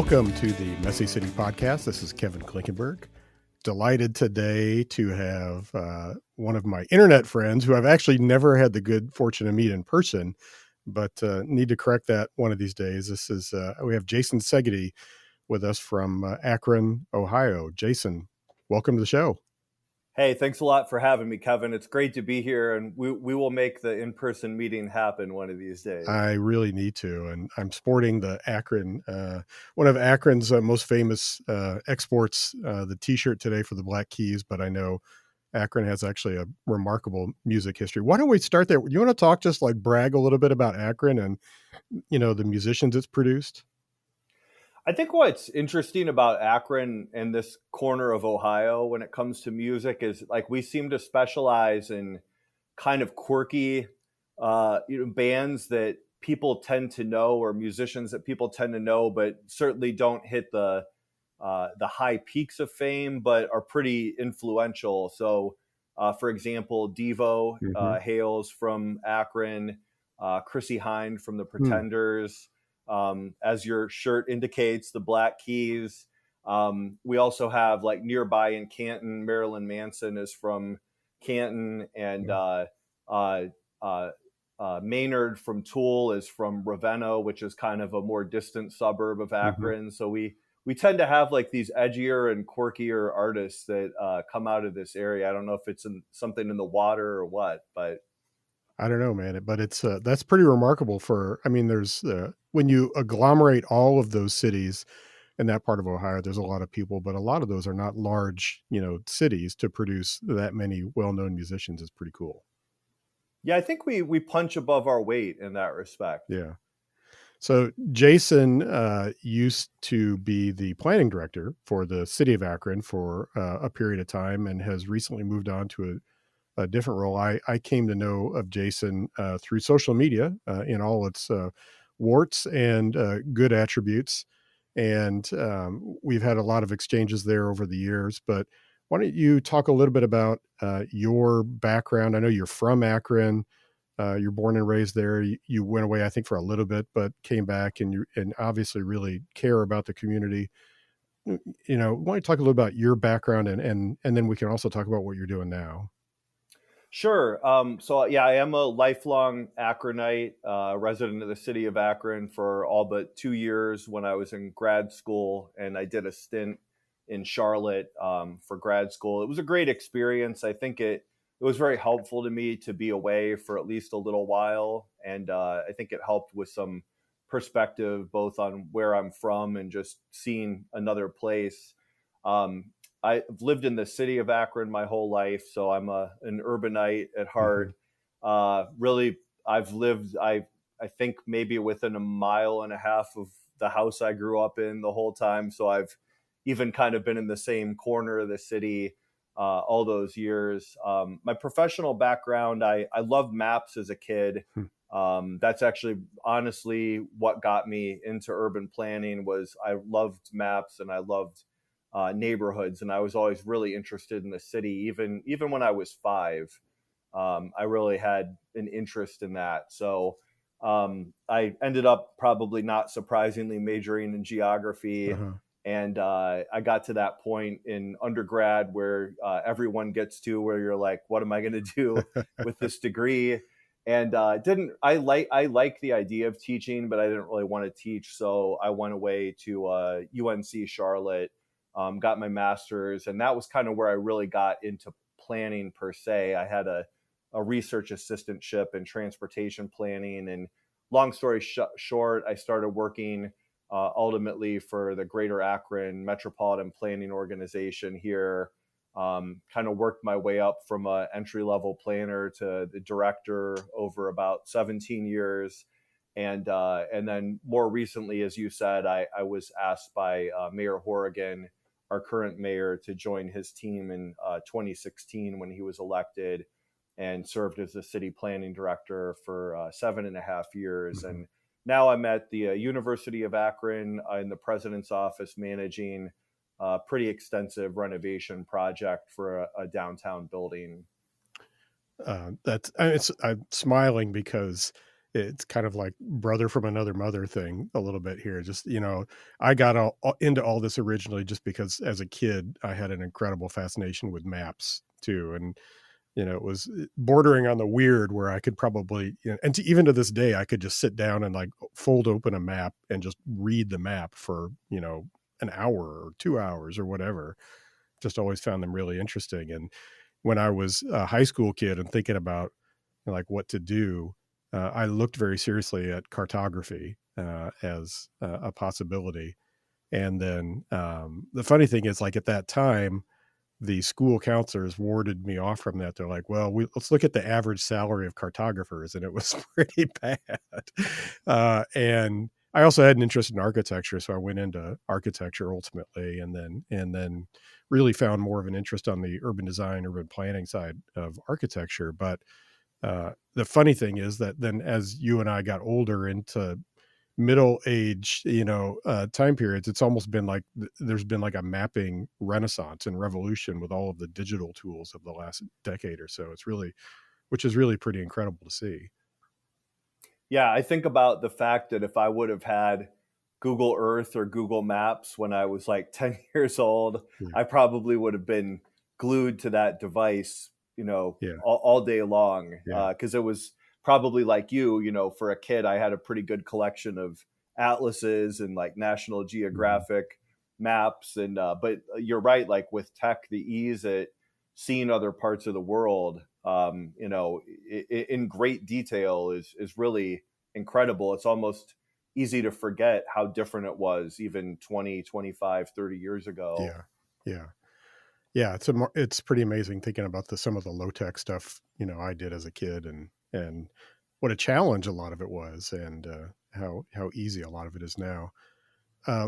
Welcome to the Messy City Podcast. This is Kevin Klinkenberg. Delighted today to have one of my internet friends who I've actually never had the good fortune to meet in person, but need to correct that one of these days. This is we have Jason Segedy with us from Akron, Ohio. Jason, welcome to the show. Hey, thanks a lot for having me, Kevin. It's great to be here, and we will make the in-person meeting happen one of these days. I really need to, and I'm sporting the Akron, one of Akron's most famous exports, the T-shirt today for the Black Keys, but I know Akron has actually a remarkable music history. Why don't we start there? You want to talk, just like brag a little bit about Akron and, the musicians it's produced? I think what's interesting about Akron and this corner of Ohio when it comes to music is like we seem to specialize in kind of quirky, bands that people tend to know or musicians that people tend to know, but certainly don't hit the high peaks of fame, but are pretty influential. So, for example, Devo hails from Akron, Chrissy Hynde from the Pretenders. As your shirt indicates, the Black Keys. We also have like nearby in Canton, Marilyn Manson is from Canton, and Maynard from Tool is from Ravenna, which is kind of a more distant suburb of Akron. So we tend to have like these edgier and quirkier artists that come out of this area. I don't know if it's something in the water or what, but I don't know, man, but it's that's pretty remarkable there's when you agglomerate all of those cities in that part of Ohio, there's a lot of people, but a lot of those are not large, cities to produce that many well-known musicians is pretty cool. Yeah, I think we punch above our weight in that respect. Yeah. So Jason used to be the planning director for the city of Akron for a period of time and has recently moved on to a different role. I came to know of Jason through social media in all its warts and good attributes. And we've had a lot of exchanges there over the years, but why don't you talk a little bit about your background? I know you're from Akron. You're born and raised there. You went away, I think, for a little bit, but came back, and you obviously really care about the community. Why don't you talk a little about your background, and then we can also talk about what you're doing now. Sure. So yeah, I am a lifelong Akronite, resident of the city of Akron for all but 2 years when I was in grad school, and I did a stint in Charlotte for grad school. It was a great experience. I think it was very helpful to me to be away for at least a little while, and I think it helped with some perspective both on where I'm from and just seeing another place. I've lived in the city of Akron my whole life, so I'm an urbanite at heart. Really, I think maybe within a mile and a half of the house I grew up in the whole time. So I've even kind of been in the same corner of the city all those years. My professional background, I loved maps as a kid. That's actually honestly what got me into urban planning. Was I loved maps and I loved neighborhoods, and I was always really interested in the city. Even when I was 5, I really had an interest in that. So I ended up, probably not surprisingly, majoring in geography. And I got to that point in undergrad where everyone gets to, where you're like, what am I going to do with this degree? And I like the idea of teaching, but I didn't really want to teach. So I went away to UNC Charlotte, got my master's, and that was kind of where I really got into planning per se. I had a research assistantship in transportation planning, and long story short, I started working ultimately for the Greater Akron Metropolitan Planning Organization here. Kind of worked my way up from an entry-level planner to the director over about 17 years. And then more recently, as you said, I was asked by Mayor Horrigan, our current mayor, to join his team in 2016 when he was elected, and served as the city planning director for 7.5 years. And now I'm at the University of Akron in the president's office, managing a pretty extensive renovation project for a downtown building. I'm smiling because it's kind of like brother from another mother thing a little bit here. Just, I got into all this originally just because as a kid, I had an incredible fascination with maps too. And, it was bordering on the weird where I could probably, and even to this day, I could just sit down and like fold open a map and just read the map for, an hour or 2 hours or whatever. Just always found them really interesting. And when I was a high school kid and thinking about like what to do, I looked very seriously at cartography as a possibility. And then the funny thing is, like at that time, the school counselors warded me off from that. They're like, "Well, let's look at the average salary of cartographers," and it was pretty bad. And I also had an interest in architecture, so I went into architecture ultimately, and then really found more of an interest on the urban design, urban planning side of architecture. But the funny thing is that then, as you and I got older into middle age, time periods, it's almost been like there's been like a mapping renaissance and revolution with all of the digital tools of the last decade or so. Which is really pretty incredible to see. Yeah, I think about the fact that if I would have had Google Earth or Google Maps when I was like 10 years old, Yeah. I probably would have been glued to that device, Yeah. all day long. Yeah. Because it was probably like for a kid, I had a pretty good collection of atlases and like National Mhm. Geographic maps. But you're right, like with tech, the ease at seeing other parts of the world, in great detail is really incredible. It's almost easy to forget how different it was even 20, 25, 30 years ago. Yeah. Yeah. Yeah, it's pretty amazing thinking about some of the low tech stuff, I did as a kid, and what a challenge a lot of it was, and how easy a lot of it is now.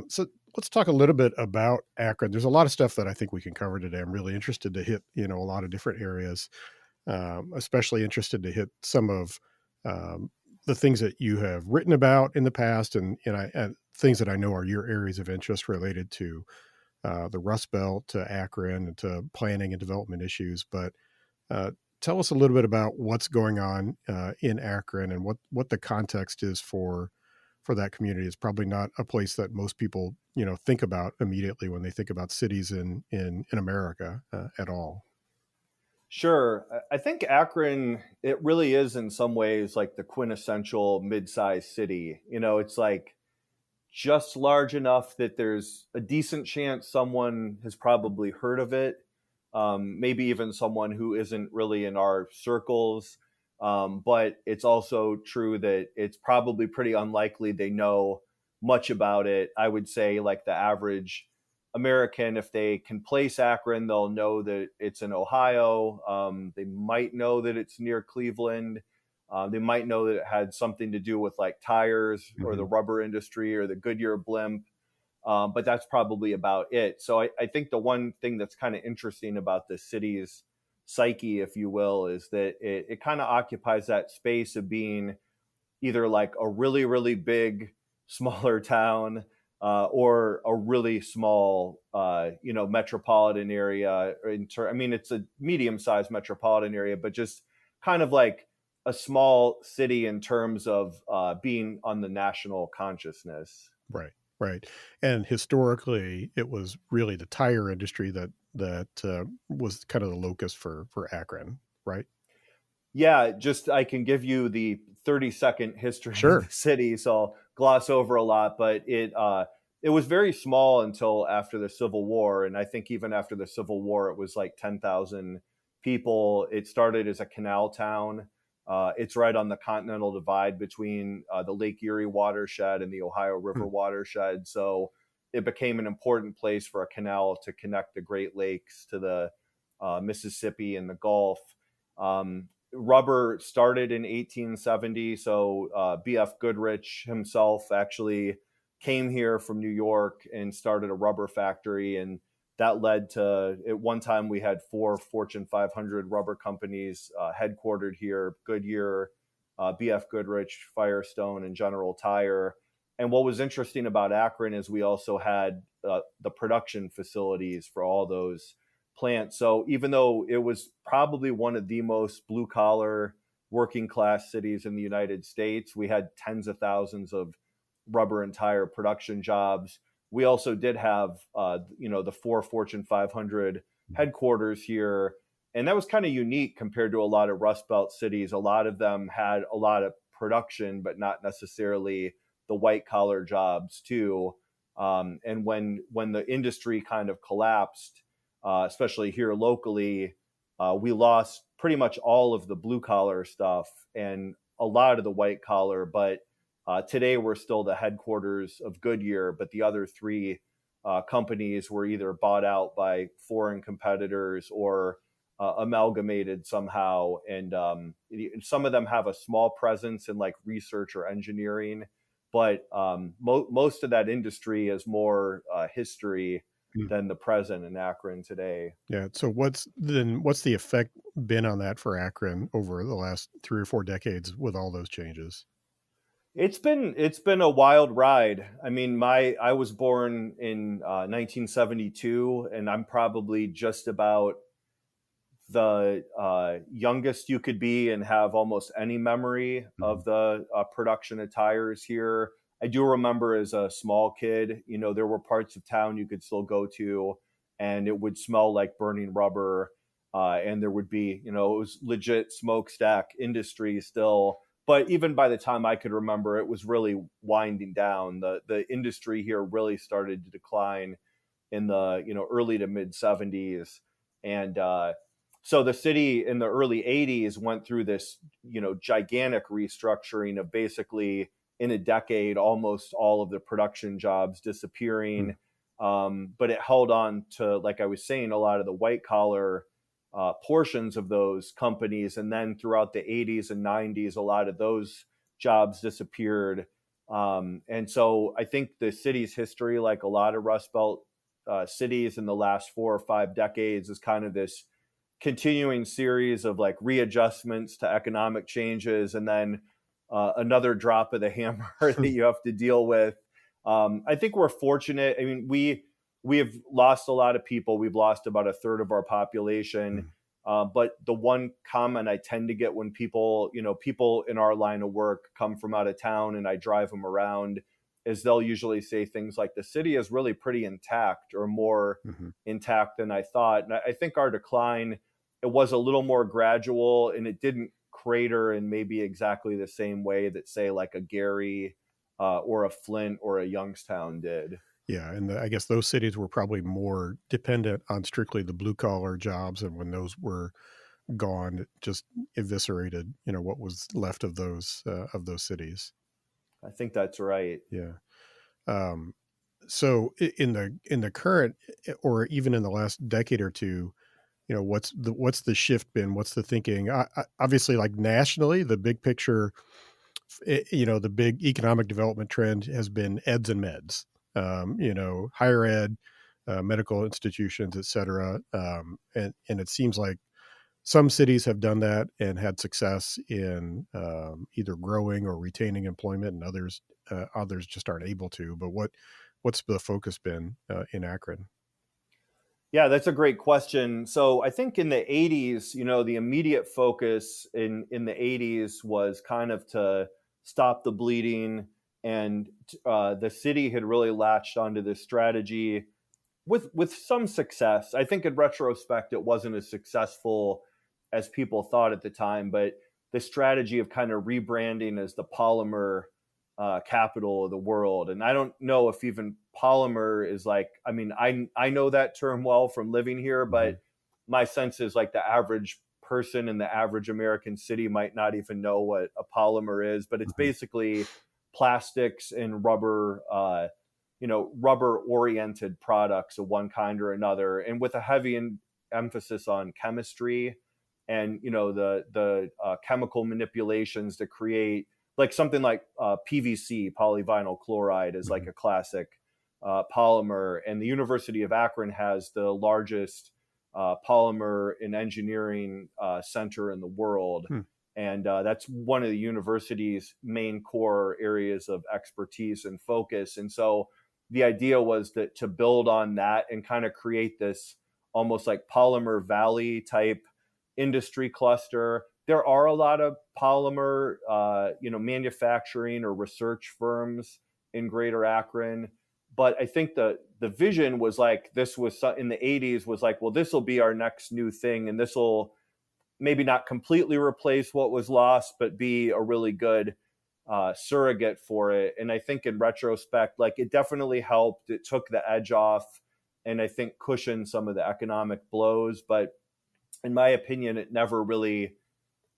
So let's talk a little bit about Akron. There's a lot of stuff that I think we can cover today. I'm really interested to hit, a lot of different areas. Especially interested to hit some of um, the things that you have written about in the past, and things that I know are your areas of interest related to the Rust Belt, to Akron, and to planning and development issues. But uh, tell us a little bit about what's going on in Akron and what the context is for that community. It's probably not a place that most people think about immediately when they think about cities in America at all. Sure. I think Akron, it really is in some ways like the quintessential mid-sized city. It's like just large enough that there's a decent chance someone has probably heard of it. Maybe even someone who isn't really in our circles. But it's also true that it's probably pretty unlikely they know much about it. I would say, like the average American, if they can place Akron, they'll know that it's in Ohio. They might know that it's near Cleveland. They might know that it had something to do with like tires or the Mhm. rubber industry or the Goodyear blimp. But that's probably about it. So I think the one thing that's kind of interesting about the city's psyche, if you will, is that it kind of occupies that space of being either like a really, really big, smaller town, or a really small, metropolitan area. I mean, it's a medium-sized metropolitan area, but just kind of like a small city in terms of being on the national consciousness. Right, right. And historically, it was really the tire industry that was kind of the locus for Akron, right? Yeah, just I can give you the 30-second history of the Sure. city, so I'll gloss over a lot, but it was very small until after the Civil War, and I think even after the Civil War, it was like 10,000 people. It started as a canal town. It's right on the Continental Divide between the Lake Erie watershed and the Ohio Hmm. River watershed, so it became an important place for a canal to connect the Great Lakes to the Mississippi and the Gulf. Rubber started in 1870. So B.F. Goodrich himself actually came here from New York and started a rubber factory. And that led to, at one time, we had four Fortune 500 rubber companies headquartered here: Goodyear, B.F. Goodrich, Firestone, and General Tire. And what was interesting about Akron is we also had the production facilities for all those plant. So even though it was probably one of the most blue collar working class cities in the United States. We had tens of thousands of rubber and tire production jobs. We also did have, the four Fortune 500 headquarters here, and that was kind of unique compared to a lot of Rust Belt cities. A lot of them had a lot of production, but not necessarily the white collar jobs too. And when the industry kind of collapsed, especially here locally, we lost pretty much all of the blue collar stuff and a lot of the white collar. But today we're still the headquarters of Goodyear, but the other three companies were either bought out by foreign competitors or amalgamated somehow. And some of them have a small presence in like research or engineering, but most of that industry is more history Mm. than the present in Akron today. Yeah. So what's the effect been on that for Akron over the last 3 or 4 decades with all those changes? It's been a wild ride. I mean, my I was born in 1972, and I'm probably just about the youngest you could be and have almost any memory Mhm. of the production of tires here. I do remember as a small kid, there were parts of town you could still go to, and it would smell like burning rubber. And there would be, it was legit smokestack industry still. But even by the time I could remember, it was really winding down. The industry here really started to decline in the early to mid 70s, and so the city in the early 80s went through this gigantic restructuring of basically in a decade almost all of the production jobs Mm. disappearing. But it held on to, like I was saying, a lot of the white collar portions of those companies, and then throughout the 80s and 90s a lot of those jobs disappeared. And so I think the city's history, like a lot of Rust Belt cities in the last 4 or 5 decades, is kind of this continuing series of like readjustments to economic changes, and then another drop of the hammer that you have to deal with. I think we're fortunate. I mean, we have lost a lot of people. We've lost about a third of our population. Mm. But the one comment I tend to get when people in our line of work come from out of town and I drive them around, is they'll usually say things like, the city is really pretty intact, or more Mhm. intact than I thought. And I think our decline, it was a little more gradual, and it didn't crater in maybe exactly the same way that, say, like a Gary or a Flint or a Youngstown did. Yeah, and I guess those cities were probably more dependent on strictly the blue collar jobs, and when those were gone, it just eviscerated, what was left of those cities. I think that's right. Yeah. Um, so in the current, or even in the last decade or two, what's the shift been? What's the thinking? Obviously, like nationally, the big picture, the big economic development trend has been eds and meds, higher ed, medical institutions, et cetera. And it seems like some cities have done that and had success in either growing or retaining employment, and others just aren't able to. But what's the focus been in Akron? Yeah, that's a great question. So I think in the 80s, the immediate focus in the 80s was kind of to stop the bleeding. And the city had really latched onto this strategy with some success. I think in retrospect, it wasn't as successful as people thought at the time, but the strategy of kind of rebranding as the polymer capital of the world. And I don't know if even polymer is like, I mean, I know that term well from living here, Hmm. but my sense is like the average person in the average American city might not even know what a polymer is, but it's Hmm. basically plastics and rubber, rubber oriented products of one kind or another, and with a heavy emphasis on chemistry and the chemical manipulations to create, like something like PVC, polyvinyl chloride, is like Hmm. a classic polymer. And the University of Akron has the largest polymer and engineering center in the world. Hmm. And that's one of the university's main core areas of expertise and focus. And so the idea was that to build on that and kind of create this almost like polymer valley type industry cluster. there are a lot of polymer, manufacturing or research firms in Greater Akron. But I think the vision was like this was in the 80s was like, well, this will be our next new thing, and this will maybe not completely replace what was lost, but be a really good surrogate for it. And I think in retrospect, like it definitely helped. It took the edge off, and I think cushioned some of the economic blows. But in my opinion, it never really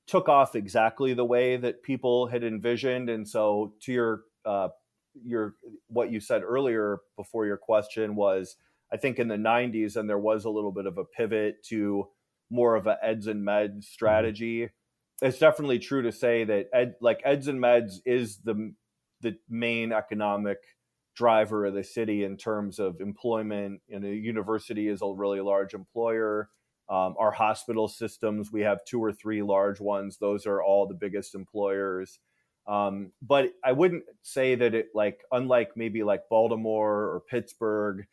took off exactly the way that people had envisioned. And so, to your what you said earlier before your question was, I think in the 90s, and there was a little bit of a pivot to more of a eds and meds Mhm. strategy. It's definitely true to say that eds and meds is the main economic driver of the city in terms of employment. And the university is a really large employer. Our hospital systems, we have two or three large ones. Those are all the biggest employers. But I wouldn't say that it like, unlike maybe like Baltimore or Pittsburgh,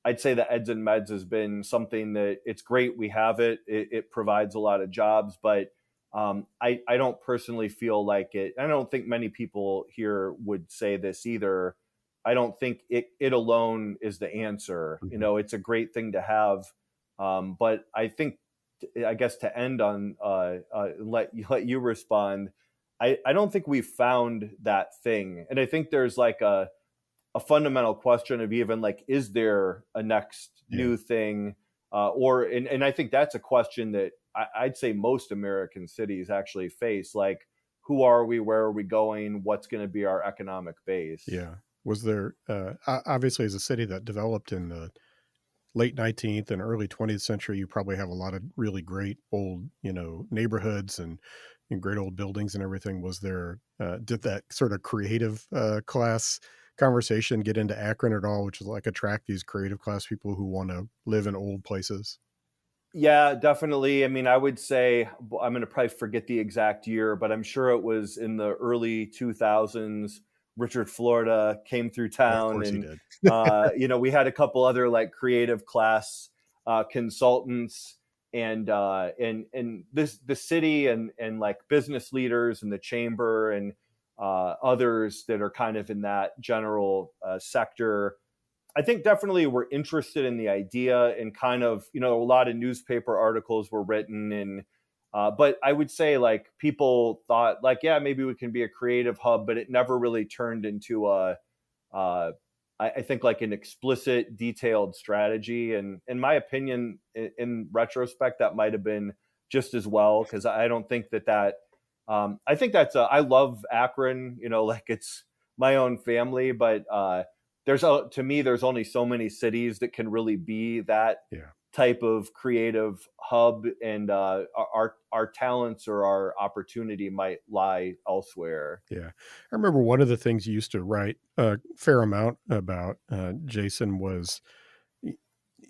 I'd say that eds and meds has been something that it's great we have it. It provides a lot of jobs, but I don't personally feel like it. I don't think many people here would say this either. I don't think it alone is the answer. You Mhm. know, it's a great thing to have, but I think, I guess to end on let you respond. I don't think we've found that thing, and I think there's like a fundamental question of even like, is there a next Yeah. new thing? And I think that's a question that I'd say most American cities actually face. Like, who are we? Where are we going? What's going to be our economic base? Yeah. Was there, obviously, as a city that developed in the late 19th and early 20th century, you probably have a lot of really great old, neighborhoods and great old buildings and everything. Was there, did that sort of creative class conversation get into Akron at all, which is like attract these creative class people who want to live in old places? Yeah, definitely. I mean, I would say I'm going to probably forget the exact year, but I'm sure it was in the early 2000s. Richard Florida came through Of town, course he and did. we had a couple other like creative class consultants, and this the city and like business leaders and the chamber and others that are kind of in that general sector. I think definitely we're interested in the idea, and kind of, a lot of newspaper articles were written, and but I would say like people thought like, yeah, maybe we can be a creative hub, but it never really turned into uh, I think like an explicit, detailed strategy. And in my opinion, in retrospect, that might have been just as well, because I don't think that. I think I love Akron. Like it's my own family, but to me, there's only so many cities that can really be that Yeah. type of creative hub, and our talents or our opportunity might lie elsewhere. Yeah. I remember one of the things you used to write a fair amount about, Jason, was y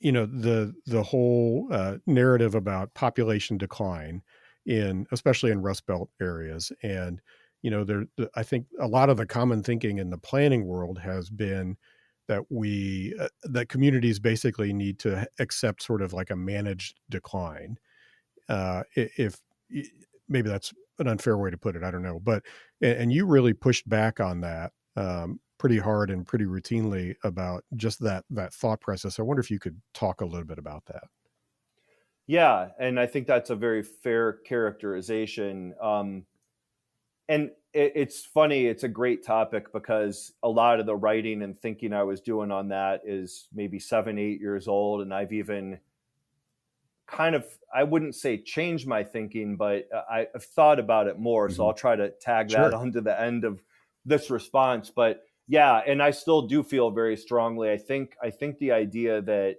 the whole, narrative about population decline especially in Rust Belt areas, and, I think a lot of the common thinking in the planning world has been that communities basically need to accept sort of like a managed decline. If maybe that's an unfair way to put it, I don't know, but and you really pushed back on that pretty hard and pretty routinely about just that thought process. I wonder if you could talk a little bit about that. Yeah, and I think that's a very fair characterization. And it's funny, it's a great topic, because a lot of the writing and thinking I was doing on that is maybe 7, 8 years old, and I've even kind of, I wouldn't say changed my thinking, but I've thought about it more. So Mhm. I'll try to tag that Sure. onto the end of this response. But yeah, and I still do feel very strongly. I think the idea that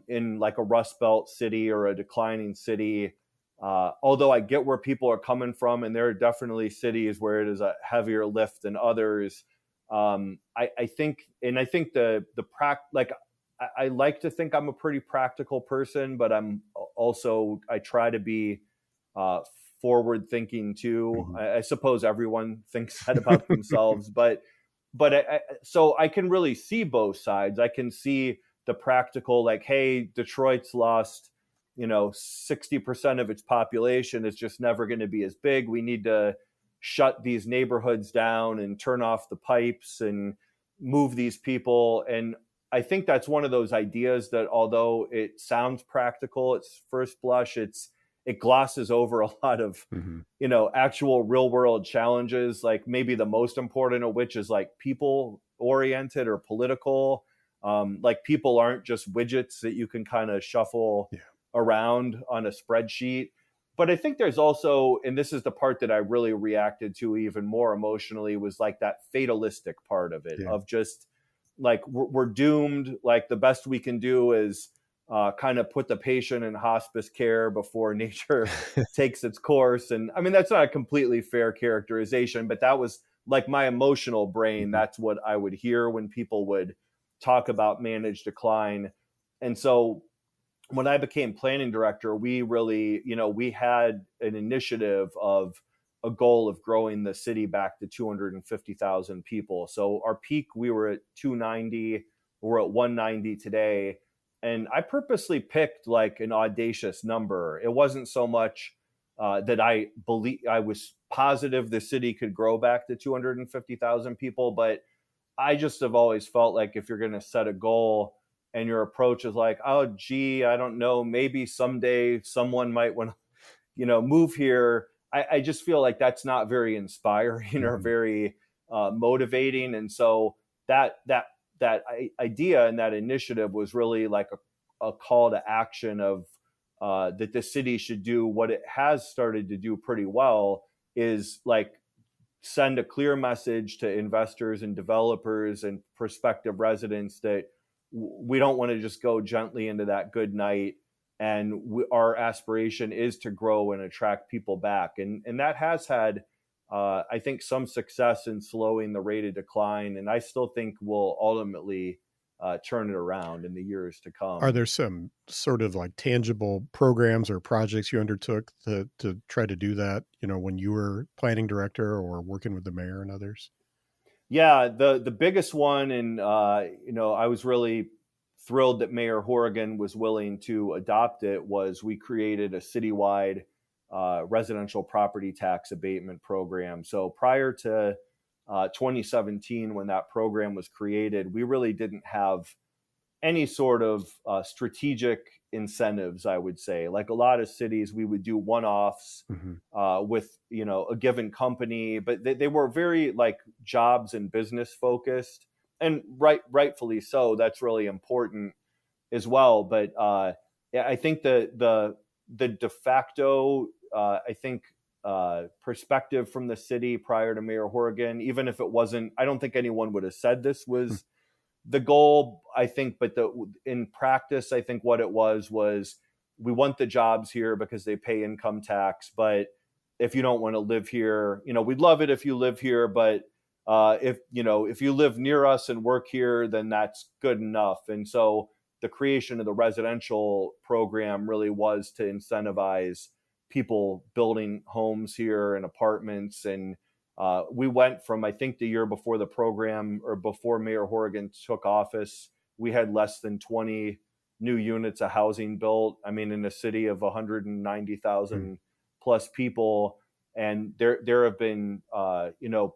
in like a Rust Belt city or a declining city. Although I get where people are coming from, and there are definitely cities where it is a heavier lift than others. I think like I like to think I'm a pretty practical person, but I try to be uh, forward thinking too. Mhm. I suppose everyone thinks that about themselves, so I can really see both sides. I can see the practical, like, hey, Detroit's lost, 60% of its population is just never going to be as big. We need to shut these neighborhoods down and turn off the pipes and move these people. And I think that's one of those ideas that, although it sounds practical at first blush, it glosses over a lot of Hmm. actual real world challenges, like maybe the most important of which is like people oriented or political. Like people aren't just widgets that you can kind of shuffle Yeah. around on a spreadsheet. But I think there's also, and this is the part that I really reacted to even more emotionally, was like that fatalistic part of it, Yeah. of just like we're doomed. Like the best we can do is kind of put the patient in hospice care before nature takes its course. And I mean, that's not a completely fair characterization, but that was like my emotional brain. Mhm. That's what I would hear when people would talk about managed decline. And so when I became planning director, we really, we had an initiative of a goal of growing the city back to 250,000 people. So our peak, we were at 290, we're at 190 today. And I purposely picked like an audacious number. It wasn't so much that I was positive the city could grow back to 250,000 people, but I just have always felt like if you're going to set a goal and your approach is like, oh, gee, I don't know, maybe someday someone might want to, move here. I just feel like that's not very inspiring or Mhm. very motivating. And so that idea and that initiative was really like a call to action of that the city should do what it has started to do pretty well, is like send a clear message to investors and developers and prospective residents that we don't want to just go gently into that good night, and our aspiration is to grow and attract people back. And that has had I think some success in slowing the rate of decline, and I still think we'll ultimately turn it around in the years to Are come. there some sort of like tangible programs or projects you undertook to try to do that, when you were planning director or working with the mayor and others? Yeah, the biggest one, and I was really thrilled that Mayor Horrigan was willing to adopt it. Was we created a citywide residential property tax abatement program. So prior to 2017, when that program was created, we really didn't have any sort of strategic incentives. I would say, like a lot of cities, we would do one-offs Mhm. with a given company, but they were very like jobs and business focused, and rightfully so. That's really important as well. But yeah, I think the de facto I think perspective from the city prior to Mayor Horrigan, even if it wasn't, I don't think anyone would have said this Mm. was the goal, I think. But in practice, I think what it was we want the jobs here because they pay income tax. But if you don't want to live here, we'd love it if you live here, but if you live near us and work here, then that's good enough. And so the creation of the residential program really was to incentivize people building homes here and apartments. And we went from, I think the year before the program, or before Mayor Horrigan took office, we had less than 20 new units of housing built. I mean, in a city of Mm. 190,000 plus people. And there have been,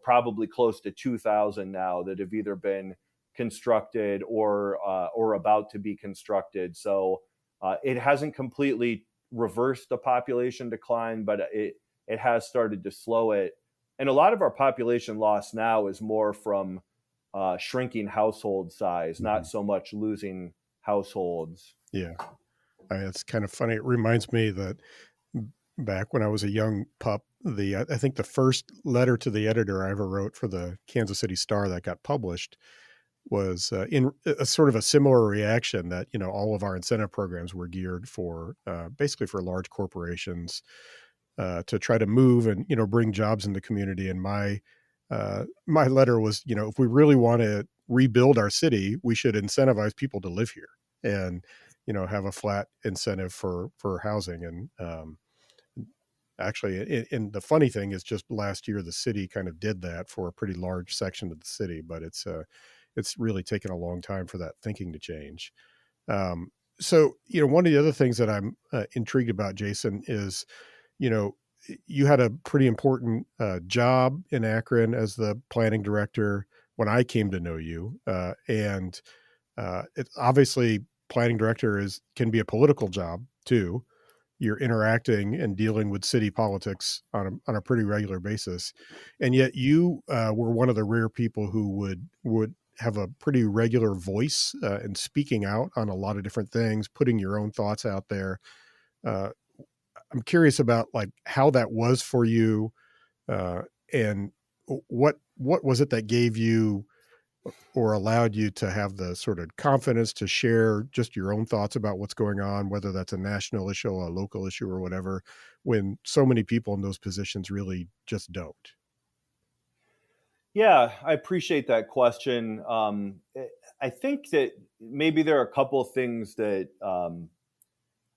probably close to 2,000 now that have either been constructed or about to be constructed. So it hasn't completely reversed the population decline, but it has started to slow it. And a lot of our population loss now is more from shrinking household size, not Mhm. so much losing households. Yeah. It's kind of funny. It reminds me that back when I was a young pup, I think the first letter to the editor I ever wrote for the Kansas City Star that got published was in a sort of a similar reaction, that all of our incentive programs were geared for basically for large corporations to try to move and bring jobs in the community. And my letter was, if we really want to rebuild our city, we should incentivize people to live here, and have a flat incentive for housing. And actually, and the funny thing is, just last year the city kind of did that for a pretty large section of the city, but it's really taken a long time for that thinking to change. So, one of the other things that I'm intrigued about, Jason, is, you know, you had a pretty important job in Akron as the planning director when I came to know you. And it's obviously planning director can be a political job too. You're interacting and dealing with city politics on a pretty regular basis, and yet you were one of the rare people who would have a pretty regular voice and speaking out on a lot of different things, putting your own thoughts out there. Uh, I'm curious about like how that was for you, uh, and what was it that gave you or allowed you to have the sort of confidence to share just your own thoughts about what's going on, whether that's a national issue, a local issue, or whatever, when so many people in those positions really just don't? Yeah, I appreciate that question. I think that maybe there are a couple of things that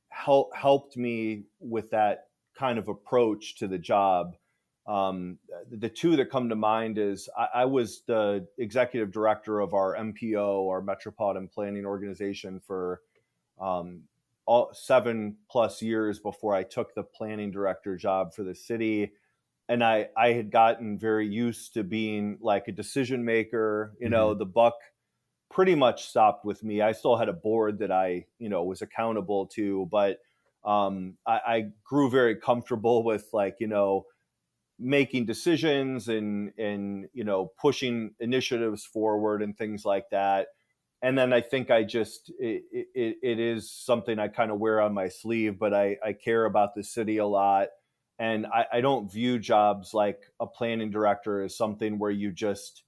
helped me with that kind of approach to the job. The two that come to mind is I was the executive director of our MPO, our Metropolitan Planning Organization, for um, all 7+ years before I took the planning director job for the city. And I had gotten very used to being like a decision maker. Hmm. The buck pretty much stopped with me. I still had a board that I, was accountable to, but I grew very comfortable with like, making decisions and pushing initiatives forward and things like that. And then I think it is something I kind of wear on my sleeve, but I care about the city a lot. And I don't view jobs like a planning director as something where you just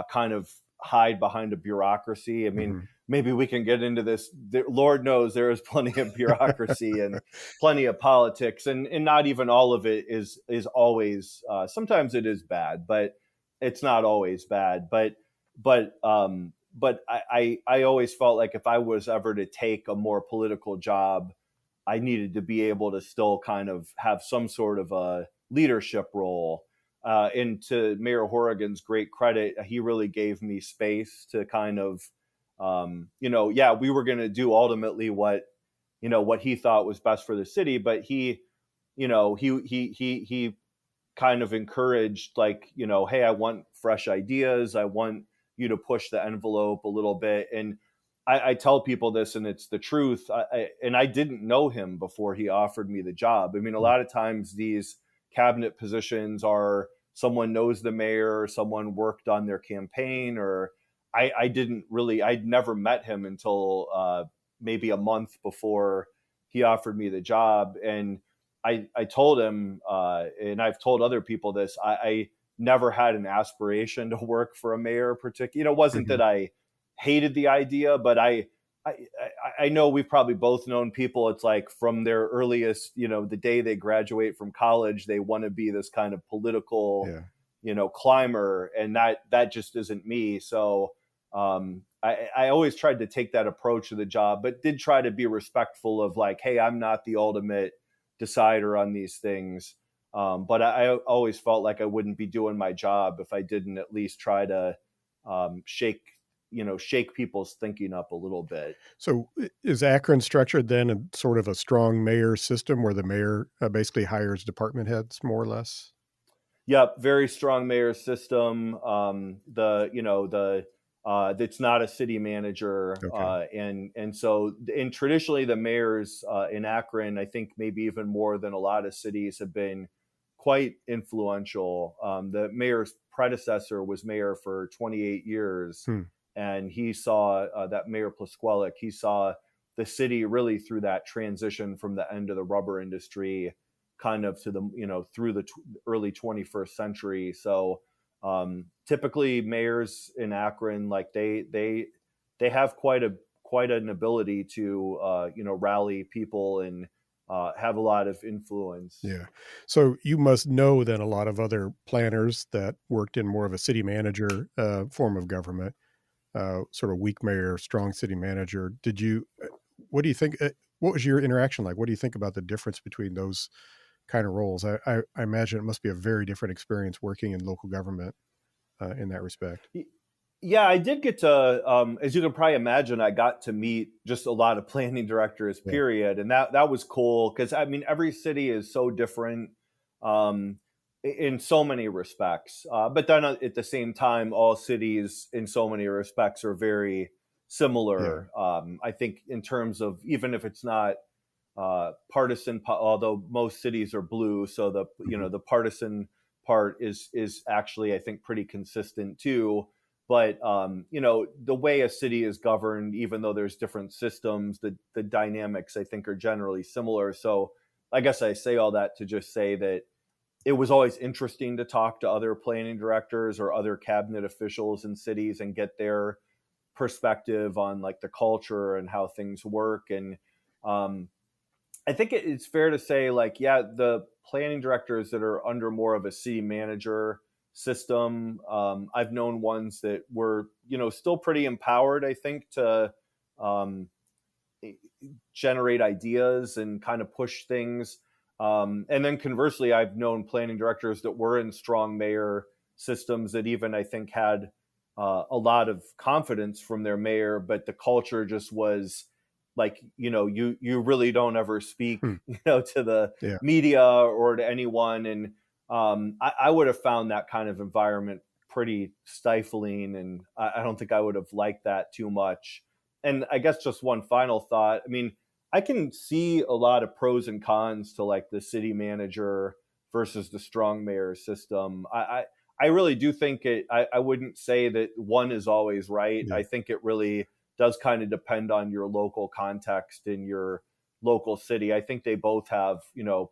kind of hide behind a bureaucracy. I mean, Hmm. maybe we can get into this. Lord knows there is plenty of bureaucracy and plenty of politics, and not even all of it is always. Sometimes it is bad, but it's not always bad. But I always felt like if I was ever to take a more political job, I needed to be able to still kind of have some sort of a leadership role. And to Mayor Horrigan's great credit, he really gave me space to kind of, yeah, we were going to do ultimately what he thought was best for the city, but he kind of encouraged, like, hey, I want fresh ideas. I want you to push the envelope a little bit. And I tell people this, and it's the truth. And I didn't know him before he offered me the job. I mean, a lot of times these cabinet positions are someone knows the mayor, or someone worked on their campaign, or I didn't really, I'd never met him until maybe a month before he offered me the job. And I told him, and I've told other people this, I never had an aspiration to work for a mayor particular. It wasn't Hmm. that I hated the idea, but I, I know we've probably both known people. It's like from their earliest, the day they graduate from college, they want to be this kind of political, Yeah. climber, and that just isn't me. So I always tried to take that approach to the job, but did try to be respectful of like, hey, I'm not the ultimate decider on these things. But I always felt like I wouldn't be doing my job if I didn't at least try to shake people's thinking up a little bit. So is Akron structured then in sort of a strong mayor system where the mayor basically hires department heads more or less? Yep, very strong mayor system. The you know the It's not a city manager, Okay. and traditionally the mayors in Akron, I think maybe even more than a lot of cities, have been quite influential. The mayor's predecessor was mayor for 28 years, Hmm. and he saw that Mayor Plisquelic. He saw the city really through that transition from the end of the rubber industry kind of to the through the early 21st century. So typically mayors in Akron, like they have quite an ability to rally people and have a lot of influence. Yeah. So you must know then a lot of other planners that worked in more of a city manager form of government, sort of weak mayor, strong city manager. What do you think? What was your interaction like? What do you think about the difference between those kind of roles? I imagine it must be a very different experience working in local government in that respect. Yeah, I did get to, as you can probably imagine, I got to meet just a lot of planning directors, Yeah, period, and that was cool because I mean every city is so different, um, in so many respects. But then at the same time, all cities in so many respects are very yeah, similar. I think in terms of even if it's not partisan, although most cities are blue, so the mhm, the partisan part is actually I think pretty consistent too. But the way a city is governed, even though there's different systems, the dynamics I think are generally similar. So I guess I say all that to just say that it was always interesting to talk to other planning directors or other cabinet officials in cities and get their perspective on like the culture and how things work. And um, I think it's fair to say, like, yeah, the planning directors that are under more of a city manager system, I've known ones that were, still pretty empowered, I think, to um, generate ideas and kind of push things. And then conversely, I've known planning directors that were in strong mayor systems that even I think had a lot of confidence from their mayor, but the culture just was like, you really don't ever speak, hmm, to the yeah, media or to anyone. And I would have found that kind of environment pretty stifling, and I don't think I would have liked that too much. And I guess just one final thought. I mean, I can see a lot of pros and cons to like the city manager versus the strong mayor system. I really do think I wouldn't say that one is always right. yeah, I think it really does kind of depend on your local context in your local city. I think they both have,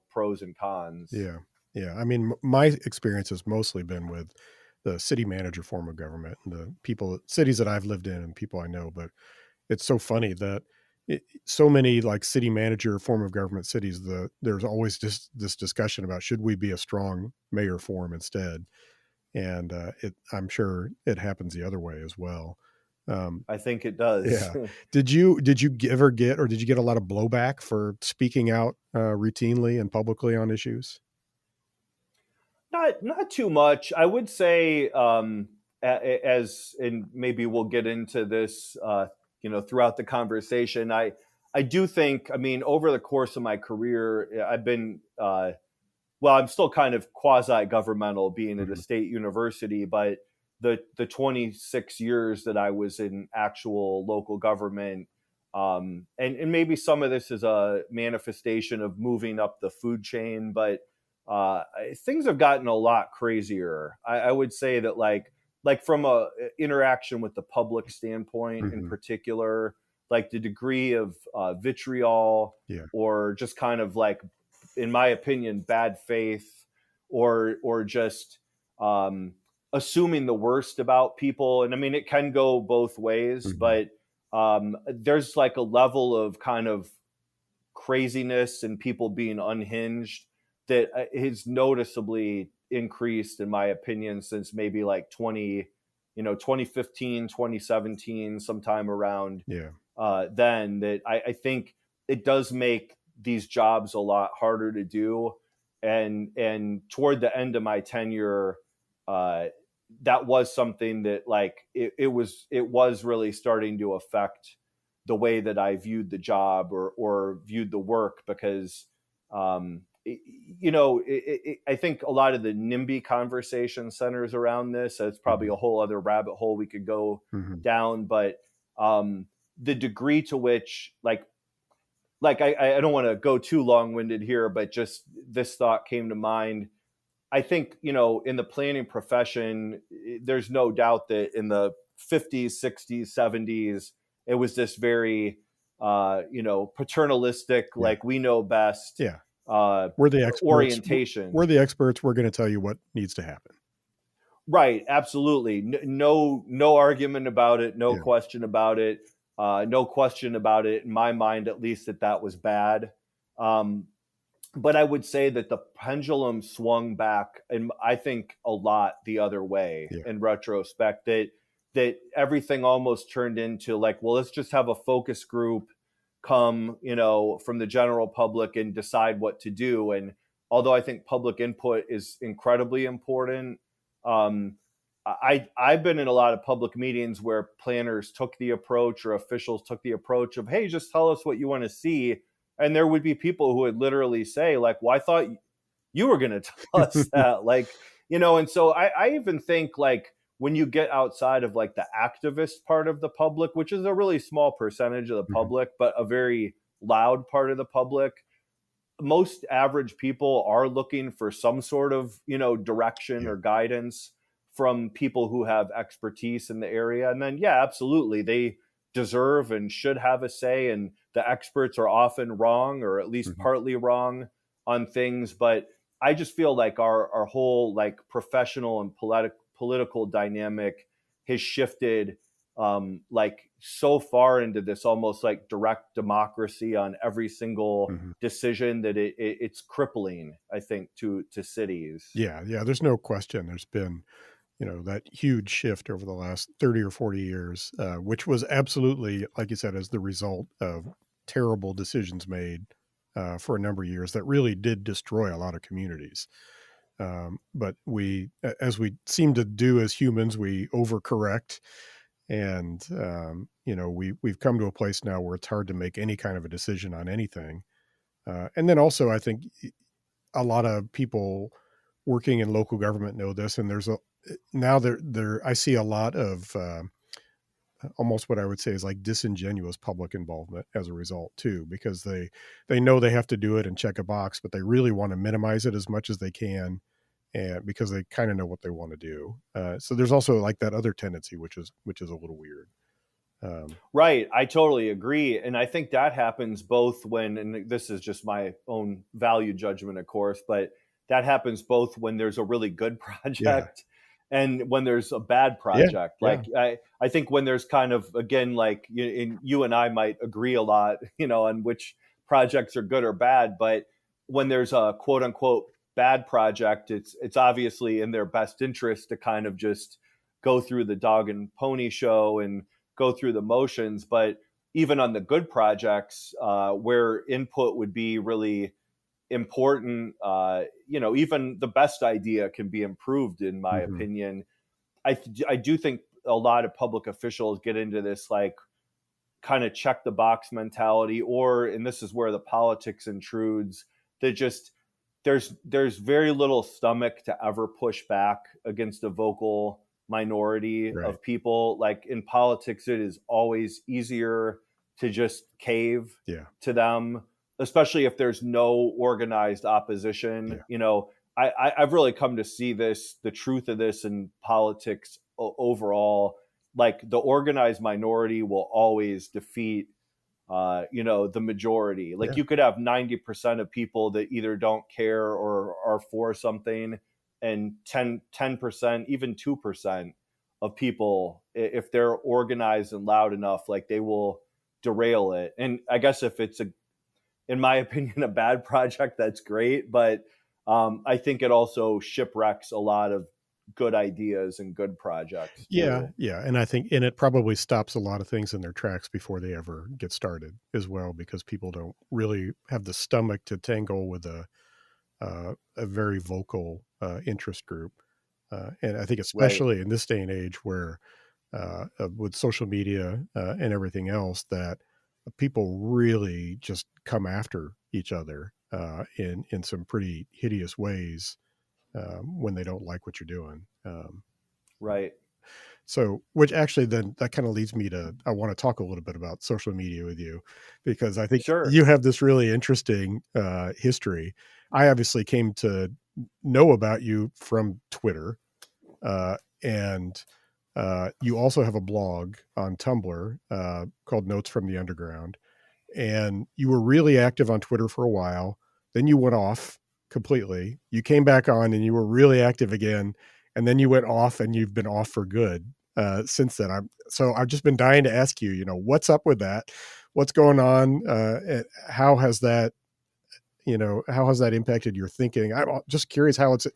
pros and cons. yeah, yeah. I mean, my experience has mostly been with the city manager form of government and the people, cities that I've lived in, and people I know. But it's so funny that so many like city manager form of government cities, there's always just this discussion about should we be a strong mayor form instead, and I'm sure it happens the other way as well. Um, I think it does. yeah, ever get, or did you get a lot of blowback for speaking out routinely and publicly on issues? Not too much. I would say, as and maybe we'll get into this, throughout the conversation. I do think. I mean, over the course of my career, I've been well. I'm still kind of quasi governmental, being at a Mhm, state university, but the 26 years that I was in actual local government. And maybe some of this is a manifestation of moving up the food chain, but things have gotten a lot crazier. I would say that like from a interaction with the public standpoint in mhm, particular, like the degree of vitriol yeah, or just kind of like, in my opinion, bad faith or just um, assuming the worst about people. And I mean, it can go both ways, mhm, but there's like a level of kind of craziness and people being unhinged that has noticeably increased in my opinion since maybe like 2015, 2017, sometime around yeah, then, that I think it does make these jobs a lot harder to do. And toward the end of my tenure, uh, that was something that like it was really starting to affect the way that I viewed the job or viewed the work because I think a lot of the NIMBY conversation centers around this. So it's probably mhm, a whole other rabbit hole we could go mhm, down, but the degree to which I don't want to go too long winded here, but just this thought came to mind. I think, in the planning profession, there's no doubt that in the 50s, 60s, 70s, it was this very, paternalistic, yeah, like we know best yeah. uh, We're the experts. We're orientation. the experts. We're going to tell you what needs to happen. Right, absolutely. No argument about it, no Yeah, question about it. No question about it in my mind, at least, that was bad. Um, but I would say that the pendulum swung back, and I think a lot the other way yeah, in retrospect. That everything almost turned into like, well, let's just have a focus group come, from the general public and decide what to do. And although I think public input is incredibly important, um, I've been in a lot of public meetings where planners took the approach or officials took the approach of, hey, just tell us what you want to see. And there would be people who would literally say, like, well, I thought you were going to tell us that. Like, and so I even think, like, when you get outside of like the activist part of the public, which is a really small percentage of the Mhm. public, but a very loud part of the public, most average people are looking for some sort of direction Yeah. or guidance from people who have expertise in the area. And then yeah, absolutely, they deserve and should have a say, and the experts are often wrong or at least Mhm. partly wrong on things. But I just feel like our whole like professional and political dynamic has shifted, like so far into this almost like direct democracy on every single Mhm. decision that it's crippling, I think, to cities. Yeah, yeah, there's no question. There's been, that huge shift over the last 30 or 40 years, which was absolutely, like you said, as the result of terrible decisions made for a number of years that really did destroy a lot of communities. But as we seem to do as humans, we overcorrect, and we've come to a place now where it's hard to make any kind of a decision on anything. And then also, I think a lot of people working in local government know this, and there's a now there I see a lot of almost what I would say is like disingenuous public involvement as a result too, because they know they have to do it and check a box, but they really want to minimize it as much as they can, and because they kind of know what they want to do. So there's also like that other tendency, which is a little weird. Um, Right. I totally agree. And I think that happens both when, and this is just my own value judgment, of course, but that happens both when there's a really good yeah, project and when there's a bad yeah, project. yeah, Like, I think when there's kind of, again, like you and I might agree a lot, on which projects are good or bad, but when there's a quote unquote bad project, it's obviously in their best interest to kind of just go through the dog and pony show and go through the motions. But even on the good projects, where input would be really important, even the best idea can be improved, in my hmm, opinion. I do think a lot of public officials get into this like kind of check the box mentality, or, and this is where the politics intrudes, that just there's very little stomach to ever push back against a vocal minority right, of people. Like in politics, it is always easier to just cave yeah, to them, especially if there's no organized opposition. yeah, I've really come to see the truth of this in politics overall. Like the organized minority will always defeat, the majority. Like yeah, you could have 90% of people that either don't care or are for something, and 10%, even 2% of people, if they're organized and loud enough, like they will derail it. And I guess if it's in my opinion, a bad project, that's great. But I think it also shipwrecks a lot of good ideas and good projects yeah, too. yeah. And I think, and it probably stops a lot of things in their tracks before they ever get started as well, because people don't really have the stomach to tangle with a very vocal interest group. And I think Right. especially in this day and age where with social media and everything else, that people really just come after each other in some pretty hideous ways when they don't like what you're doing. Right. So, which actually then that kind of leads me to I want to talk a little bit about social media with you, because I think Sure. you have this really interesting history. I obviously came to know about you from Twitter, and you also have a blog on Tumblr called Notes from the Underground, and you were really active on Twitter for a while. Then you went off completely. You came back on and you were really active again, and then you went off and you've been off for good since then. I've just been dying to ask you, what's up with that? What's going on? And how has that impacted your thinking? I'm just curious how it's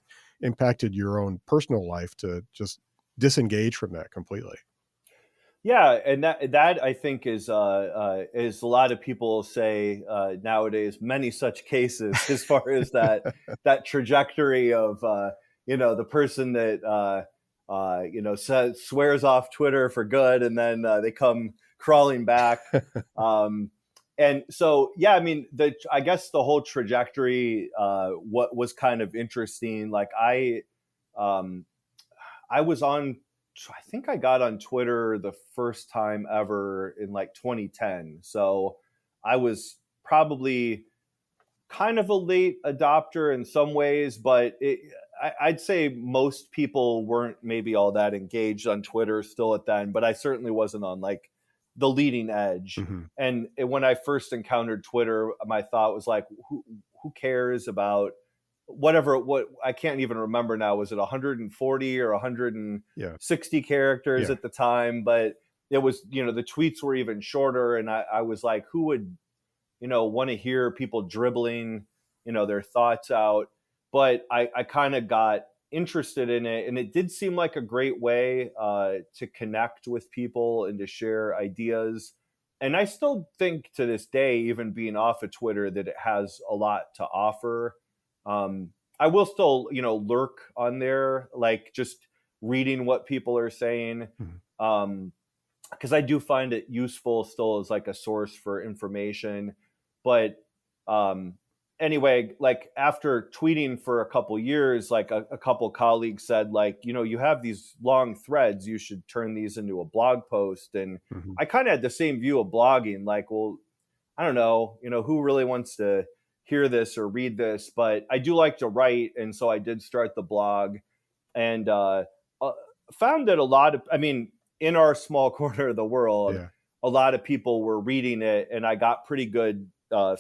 impacted your own personal life to just disengage from that completely. Yeah, and that I think is a lot of people say nowadays, many such cases as far as that trajectory of the person that swears off Twitter for good, and then they come crawling back. Um, and so, yeah, I mean, I guess the whole trajectory, what was kind of interesting. Like um, I was on, I think I got on Twitter the first time ever in like 2010. So I was probably kind of a late adopter in some ways, but I'd say most people weren't maybe all that engaged on Twitter still at then, but I certainly wasn't on like the leading edge. Mhm. And when I first encountered Twitter, my thought was like, who cares about whatever, what I can't even remember now. Was it 140 or Yeah. 160 characters Yeah. at the time? But it was, the tweets were even shorter. And I was like, who would, want to hear people dribbling, their thoughts out. But I kind of got interested in it, and it did seem like a great way to connect with people and to share ideas. And I still think to this day, even being off of Twitter, that it has a lot to offer. I will still, lurk on there, like just reading what people are saying. Mhm. Um, because I do find it useful still as like a source for information. But um, anyway, like after tweeting for a couple years, like a couple colleagues said, like, you have these long threads, you should turn these into a blog post. And Mhm. I kind of had the same view of blogging, like, well, I don't know, who really wants to hear this or read this, but I do like to write. And so I did start the blog, and uh, found that I mean, in our small corner of the world, Yeah. a lot of people were reading it, and I got pretty good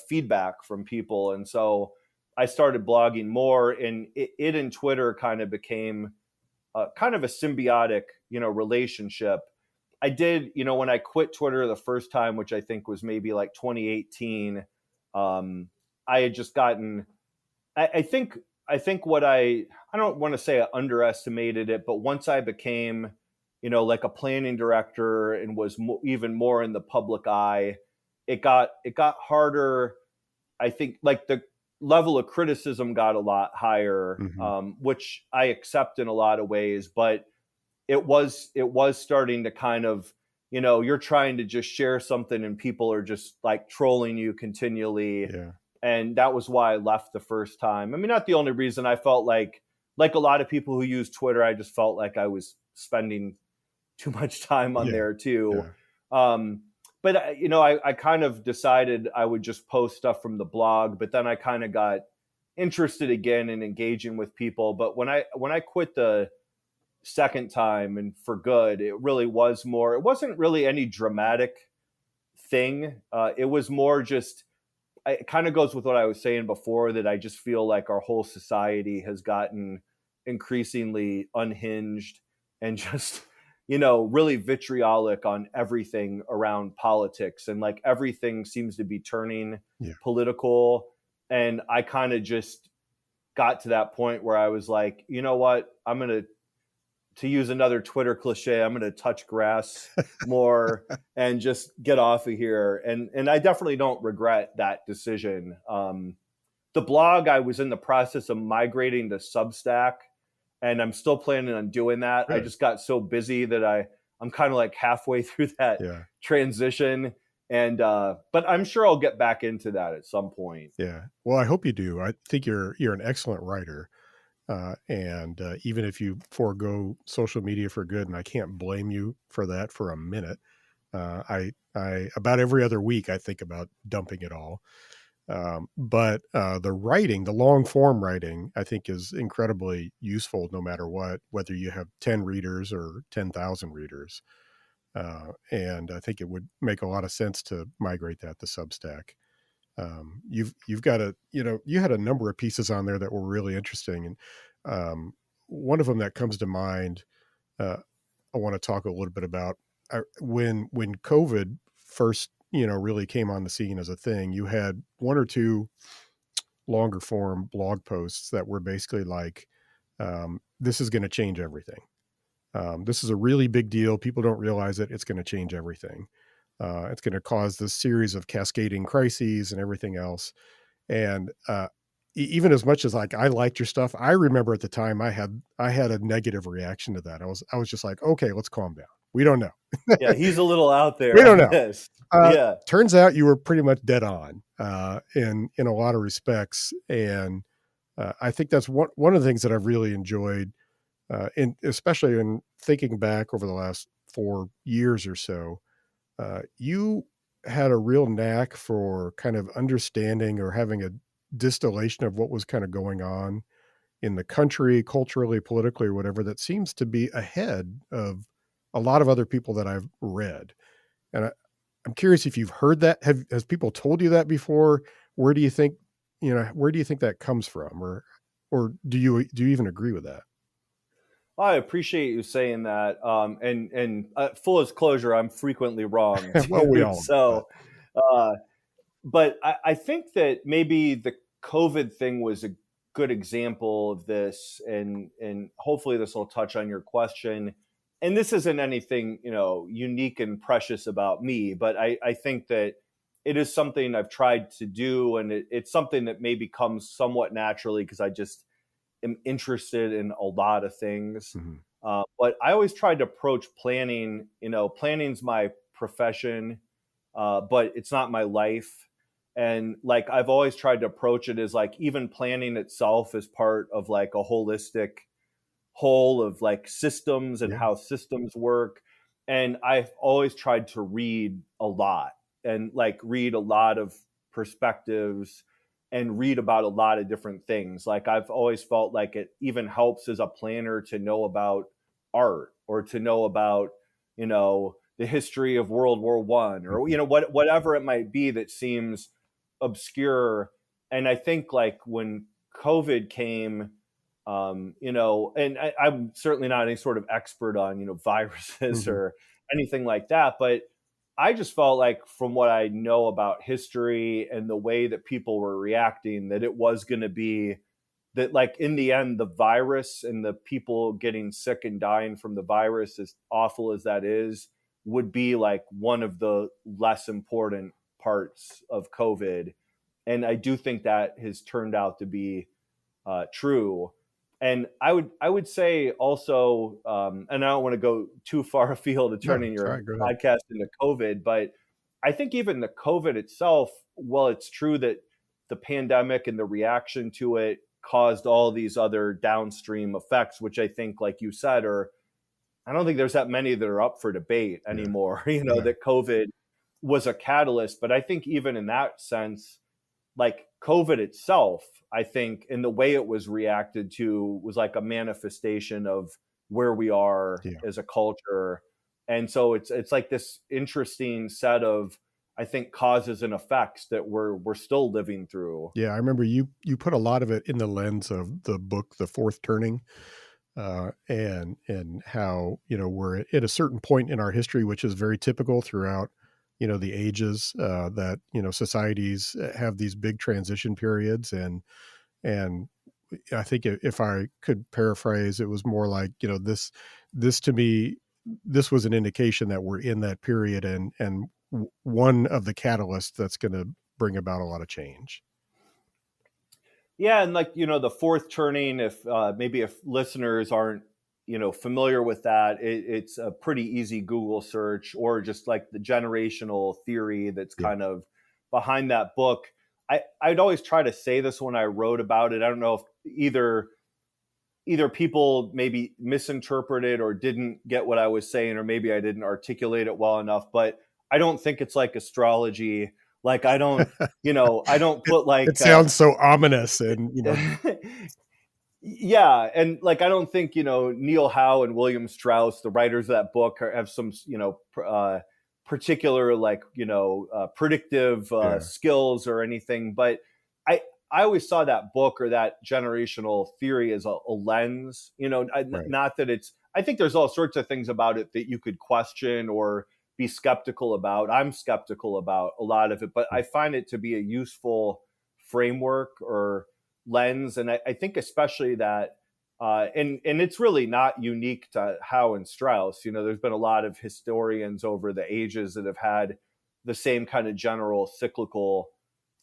feedback from people. And so I started blogging more, and it and Twitter kind of became kind of a symbiotic, relationship. I did, when I quit Twitter the first time, which I think was maybe like 2018. Um, I had just gotten, I think, what I don't want to say I underestimated it, but once I became, like a planning director and was even more in the public eye, it got harder. I think like the level of criticism got a lot higher, Mhm. which I accept in a lot of ways, but it was starting to kind of, you're trying to just share something and people are just like trolling you continually. Yeah. And that was why I left the first time. I mean, not the only reason. I felt like a lot of people who use Twitter, I just felt like I was spending too much time on Yeah. there too. Yeah. Um, but I kind of decided I would just post stuff from the blog, but then I kind of got interested again in engaging with people. But when I quit the second time and for good, it really was more. It wasn't really any dramatic thing. It was more just, it kind of goes with what I was saying before, that I just feel like our whole society has gotten increasingly unhinged and just, really vitriolic on everything around politics. And like everything seems to be turning Yeah. political. And I kind of just got to that point where I was like, you know what? I'm going to use another Twitter cliche, I'm going to touch grass more and just get off of here. And I definitely don't regret that decision. The blog, I was in the process of migrating to Substack, and I'm still planning on doing that. I Good. just got so busy that I'm kind of like halfway through that Yeah. transition. And but I'm sure I'll get back into that at some point. Yeah. Well, I hope you do. I think you're an excellent writer. And even if you forego social media for good, and I can't blame you for that for a minute, I about every other week I think about dumping it all. But the writing, the long form writing, I think is incredibly useful no matter what, whether you have 10 readers or 10,000 readers. And I think it would make a lot of sense to migrate that to Substack. You've got you had a number of pieces on there that were really interesting, and one of them that comes to mind, uh, I want to talk a little bit about. When COVID first really came on the scene as a thing, you had one or two longer form blog posts that were basically like, this is going to change everything. This is a really big deal. People don't realize it. It's going to change everything. It's going to cause this series of cascading crises and everything else. And even as much as like I liked your stuff, I remember at the time I had a negative reaction to that. I was just like, okay, let's calm down. We don't know. Yeah, he's a little out We there don't on know. this. Yeah. Turns out you were pretty much dead on in a lot of respects, and I think that's one of the things that I've really enjoyed, in especially in thinking back over the last 4 years or so. You had a real knack for kind of understanding or having a distillation of what was kind of going on in the country, culturally, politically, or whatever, that seems to be ahead of a lot of other people that I've read. And I'm curious if you've heard that. Has people told you that before? Where do you think, where do you think that comes from, or do you even agree with that? I appreciate you saying that. And full disclosure, I'm frequently wrong Well, we too. all know that. So, uh, but I think that maybe the COVID thing was a good example of this, and hopefully this will touch on your question. And this isn't anything unique and precious about me, but I think that it is something I've tried to do, and it's something that maybe comes somewhat naturally because I just am interested in a lot of things. Mhm. But I always tried to approach planning. Planning's my profession, but it's not my life. And like I've always tried to approach it as like even planning itself is part of like a holistic whole of like systems and Yeah. how systems work. And I've always tried to read a lot and like read a lot of perspectives and read about a lot of different things. Like I've always felt like it even helps as a planner to know about art or to know about, the history of World War One or Mhm. whatever it might be that seems obscure. And I think like when COVID came, and I'm certainly not any sort of expert on, viruses Mhm. or anything like that, but I just felt like from what I know about history and the way that people were reacting, that it was going to be that, like, in the end, the virus and the people getting sick and dying from the virus, as awful as that is, would be like one of the less important parts of COVID. And I do think that has turned out to be true. And I would say also, and I don't want to go too far afield of No, turning it's all your right. Go ahead. podcast into COVID, but I think even the COVID itself, well, it's true that the pandemic and the reaction to it caused all these other downstream effects, which I think, like you said, are I don't think there's that many that are up for debate Yeah. anymore. No. That COVID was a catalyst, but I think even in that sense, like COVID itself, I think, in the way it was reacted to was like a manifestation of where we are Yeah. as a culture. And so it's like this interesting set of, I think, causes and effects that we're still living through. Yeah, I remember you put a lot of it in the lens of the book, The Fourth Turning, and how we're at a certain point in our history, which is very typical throughout the ages, that societies have these big transition periods, and I think if I could paraphrase, it was more like this to me, this was an indication that we're in that period, and one of the catalysts that's going to bring about a lot of change. Yeah, and like the fourth turning, if maybe if listeners aren't familiar with that, it's a pretty easy Google search, or just like the generational theory that's Yeah. kind of behind that book. I'd always try to say this when I wrote about it. I don't know if either people maybe misinterpreted or didn't get what I was saying, or maybe I didn't articulate it well enough. But I don't think it's like astrology. Like I don't it put it like sounds so ominous, and yeah, and like I don't think Neil Howe and William Strauss, the writers of that book, have some particular like predictive yeah, skills or anything. But I I always saw that book or that generational theory as a lens. right. Not that it's. I think there's all sorts of things about it that you could question or be skeptical about. I'm skeptical about a lot of it, but I find it to be a useful framework or lens. And I think especially that, and it's really not unique to Howe and Strauss. There's been a lot of historians over the ages that have had the same kind of general cyclical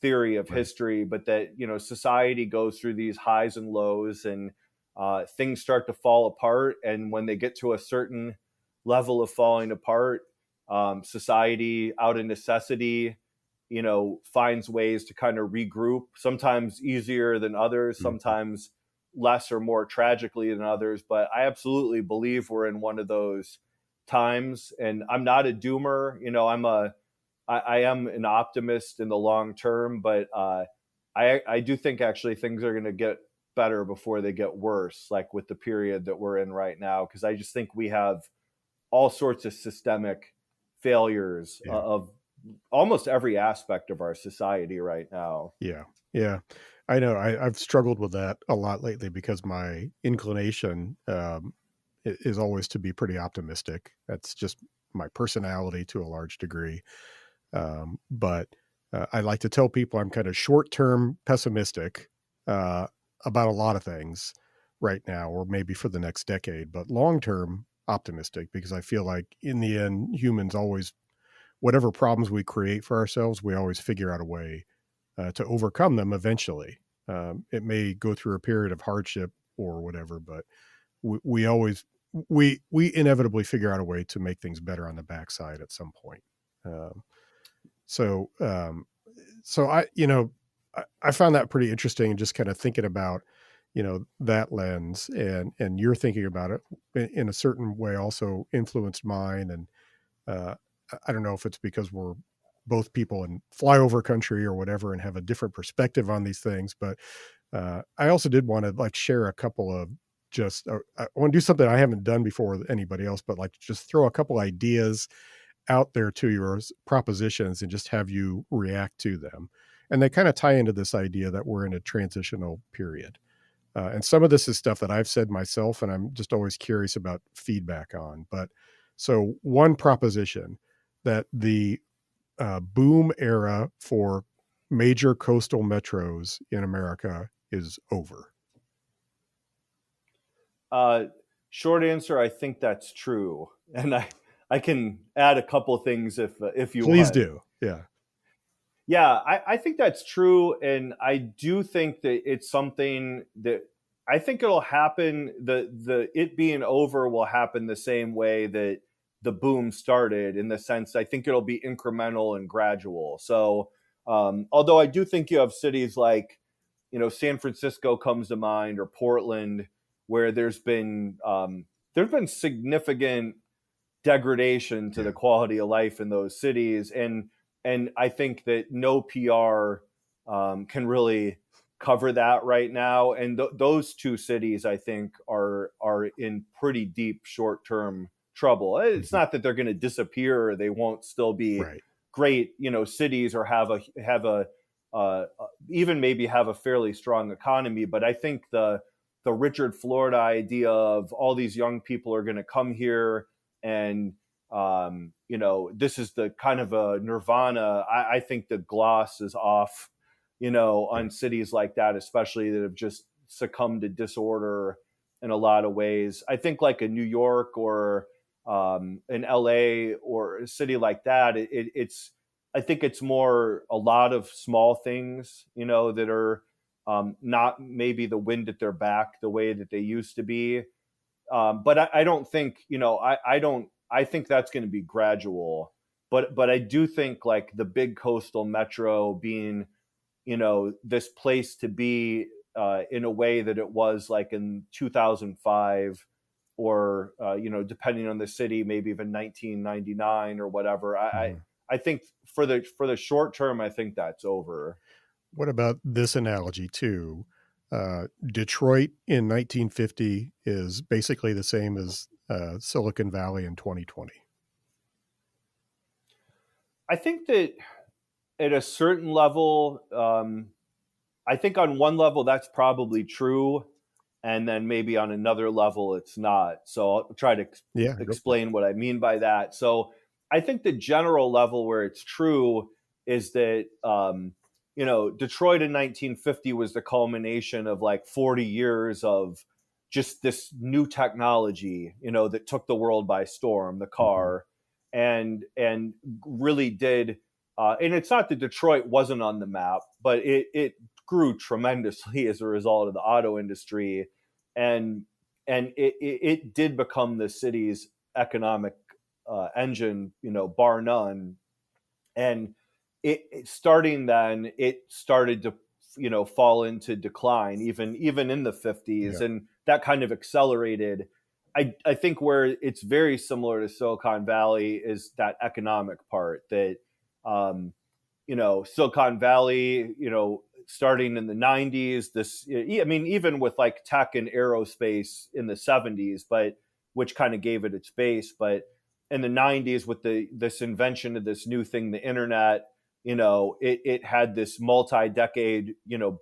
theory of Right. history, but that, society goes through these highs and lows, and things start to fall apart. And when they get to a certain level of falling apart, society, out of necessity, finds ways to kind of regroup, sometimes easier than others, Mhm. sometimes less or more tragically than others. But I absolutely believe we're in one of those times. And I'm not a doomer. I am an optimist in the long term, but I do think actually things are going to get better before they get worse, like with the period that we're in right now, because I just think we have all sorts of systemic failures Yeah. of almost every aspect of our society right now. Yeah. Yeah. I know I've struggled with that a lot lately because my inclination is always to be pretty optimistic. That's just my personality to a large degree. But I like to tell people I'm kind of short term pessimistic uh, about a lot of things right now, or maybe for the next decade, but long term optimistic because I feel like in the end, humans always, whatever problems we create for ourselves, we always figure out a way to overcome them eventually. It may go through a period of hardship or whatever, but we always we inevitably figure out a way to make things better on the backside at some point. Um, so so I found that pretty interesting, and just kind of thinking about that lens, and you're thinking about it in a certain way also influenced mine. And uh, I don't know if it's because we're both people in flyover country or whatever and have a different perspective on these things. But I also did want to like share a couple of just I want to do something I haven't done before with anybody else, but like just throw a couple ideas out there to your propositions and just have you react to them. And they kind of tie into this idea that we're in a transitional period. And some of this is stuff that I've said myself, and I'm just always curious about feedback on. But so, one proposition that the boom era for major coastal metros in America is over. Uh, Short answer, I think that's true, and I can add a couple things if you Please want. do. Yeah. Yeah, I think that's true, and I do think that it's something that I think it'll happen. The it being over will happen the same way that the boom started, in the sense I think it'll be incremental and gradual. So, although I do think you have cities like, San Francisco comes to mind, or Portland, where there's been significant degradation to the Yeah. quality of life in those cities. And I think that no PR can really cover that right now. And those two cities, I think, are in pretty deep short term trouble. It's Mhm. not that they're going to disappear, or they won't still be Right. great, cities, or have a even maybe have a fairly strong economy. But I think the Richard Florida idea of all these young people are going to come here, and this is the kind of a nirvana. I think the gloss is off, Yeah. on cities like that, especially that have just succumbed to disorder in a lot of ways. I think like a New York, or an LA, or a city like that, it's I think it's more a lot of small things, that are not maybe the wind at their back the way that they used to be. But I don't think, I don't. I think that's going to be gradual. But I do think like the big coastal metro being, this place to be, in a way that it was like in 2005, or depending on the city, maybe even 1999 or whatever. Mhm. I think for the short term, I think that's over. What about this analogy too? Detroit in 1950 is basically the same as Silicon Valley in 2020. I think that at a certain level, I think on one level that's probably true, and then maybe on another level it's not. So I'll try to Yeah, go for it. explain what I mean by that. So I think the general level where it's true is that, Detroit in 1950 was the culmination of like 40 years of just this new technology, that took the world by storm, the Mhm. car, and really did. And it's not that Detroit wasn't on the map, but it grew tremendously as a result of the auto industry, and it did become the city's economic engine, bar none. And starting then, it started to fall into decline, even in the 50s, Yeah. and that kind of accelerated. I think where it's very similar to Silicon Valley is that economic part, that um, Silicon Valley, starting in the 90s, I mean, even with like tech and aerospace in the 70s, but which kind of gave it its base. But in the 90s, with this invention of this new thing, the internet, it had this multi-decade,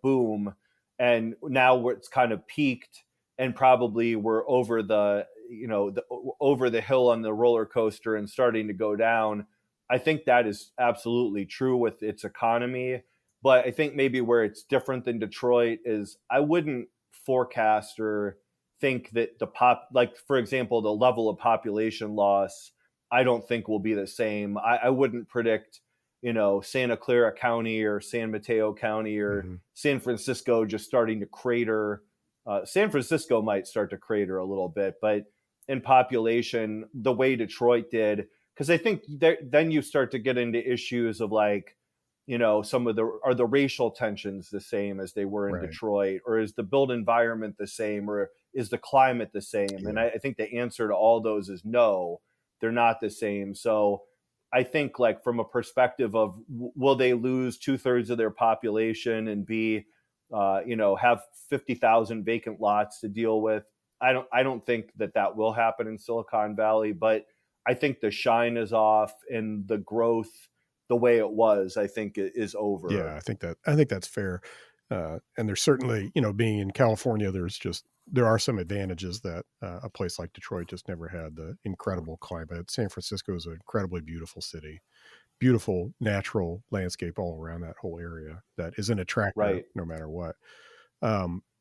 boom. And now it's kind of peaked, and probably we're over over the hill on the roller coaster and starting to go down. I think that is absolutely true with its economy. But I think maybe where it's different than Detroit is I wouldn't forecast or think that like, for example, the level of population loss, I don't think will be the same. I wouldn't predict, Santa Clara County or San Mateo County or Hmm. San Francisco just starting to crater. San Francisco might start to crater a little bit, but in population, the way Detroit did, because I think then you start to get into issues of like, some of the racial tensions the same as they were in Right. Detroit, or is the built environment the same, or is the climate the same? And Yeah. I think the answer to all those is no, they're not the same. So I think, like, from a perspective of will they lose 2/3 of their population and be, have 50,000 vacant lots to deal with? I don't think that will happen in Silicon Valley, but I think the shine is off, and the growth the way it was, I think, is Yeah, over. I think that's fair. And there's certainly, being in California, there are some advantages that a place like Detroit just never had. The incredible climate. San Francisco is an incredibly beautiful city, beautiful natural landscape all around that whole area that is an attractor Right. no matter what.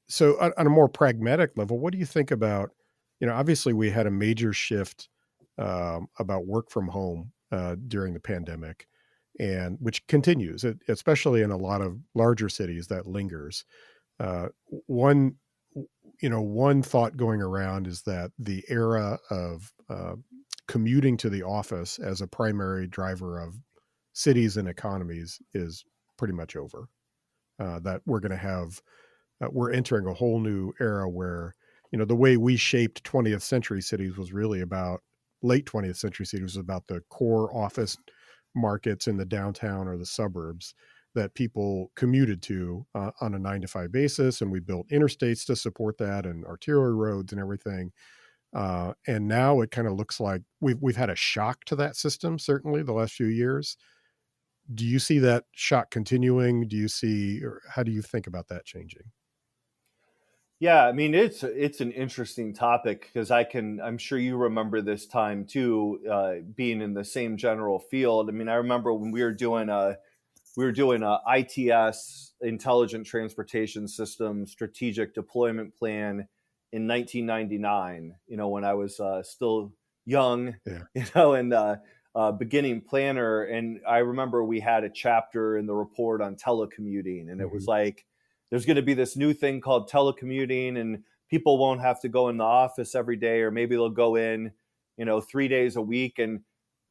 So on a more pragmatic level, what do you think about, obviously we had a major shift about work from home during the pandemic, and which continues, especially in a lot of larger cities, that lingers. One, one thought going around is that the era of commuting to the office as a primary driver of cities and economies is pretty much over. That we're entering a whole new era where, the way we shaped 20th century cities was really about late 20th century cities was about the core office markets in the downtown or the suburbs that people commuted to on a 9 to 5 basis. And we built interstates to support that and arterial roads and everything. And now it kind of looks like we've had a shock to that system, certainly the last few years. Do you see that shock continuing? Or how do you think about that changing? Yeah, I mean, it's an interesting topic because I'm sure you remember this time too, being in the same general field. I mean, I remember when we were doing a ITS, Intelligent Transportation System Strategic Deployment Plan, in 1999. When I was still young, Yeah. and beginning planner. And I remember we had a chapter in the report on telecommuting, and it was Mhm. like, there's going to be this new thing called telecommuting, and people won't have to go in the office every day, or maybe they'll go in, 3 days a week. And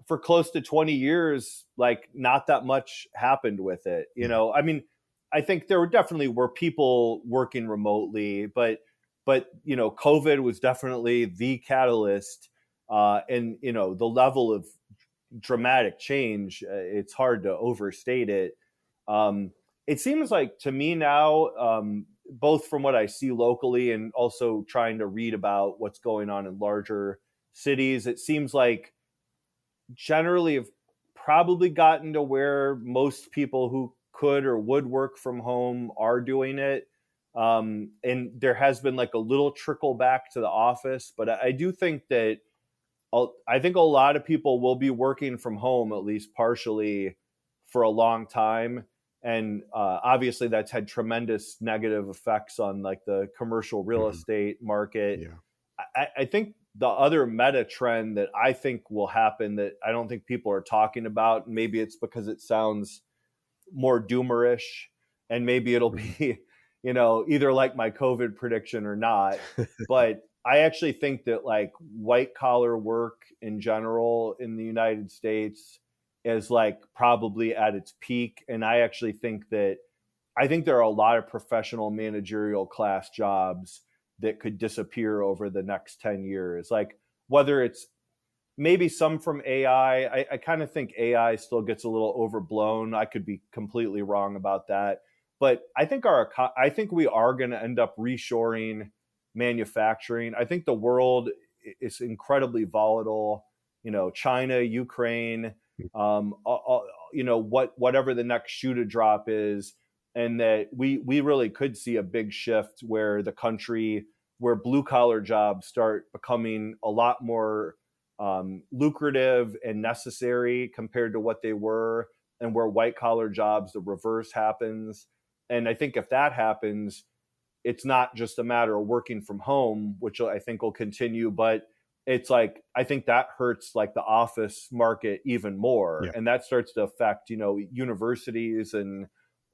for close to 20 years, like, not that much happened with it. Yeah. I mean, I think there were people working remotely, but COVID was definitely the catalyst. And the level of dramatic change, it's hard to overstate it. Um, it seems like to me now, both from what I see locally and also trying to read about what's going on in larger cities, it seems like generally have probably gotten to where most people who could or would work from home are doing it. And there has been like a little trickle back to the office, but I do think that I think a lot of people will be working from home, at least partially, for a long time. And obviously, that's had tremendous negative effects on like the commercial real Mhm. estate market. Yeah. I think the other meta trend that I think will happen that I don't think people are talking about, maybe it's because it sounds more doomerish, and maybe it'll Mhm. be, either like my COVID prediction or not. But I actually think that like white collar work in general in the United States is like probably at its peak. And I think there are a lot of professional managerial class jobs that could disappear over the next 10 years. Like whether it's maybe some from AI. I kind of think AI still gets a little overblown. I could be completely wrong about that, but I think we are going to end up reshoring manufacturing. I think the world is incredibly volatile. China, Ukraine, whatever the next shoe to drop is, and that we really could see a big shift where blue collar jobs start becoming a lot more lucrative and necessary compared to what they were, and where white collar jobs, the reverse happens. And I think if that happens, it's not just a matter of working from home, which I think will continue, but it's like I think that hurts like the office market even more, Yeah. and that starts to affect universities and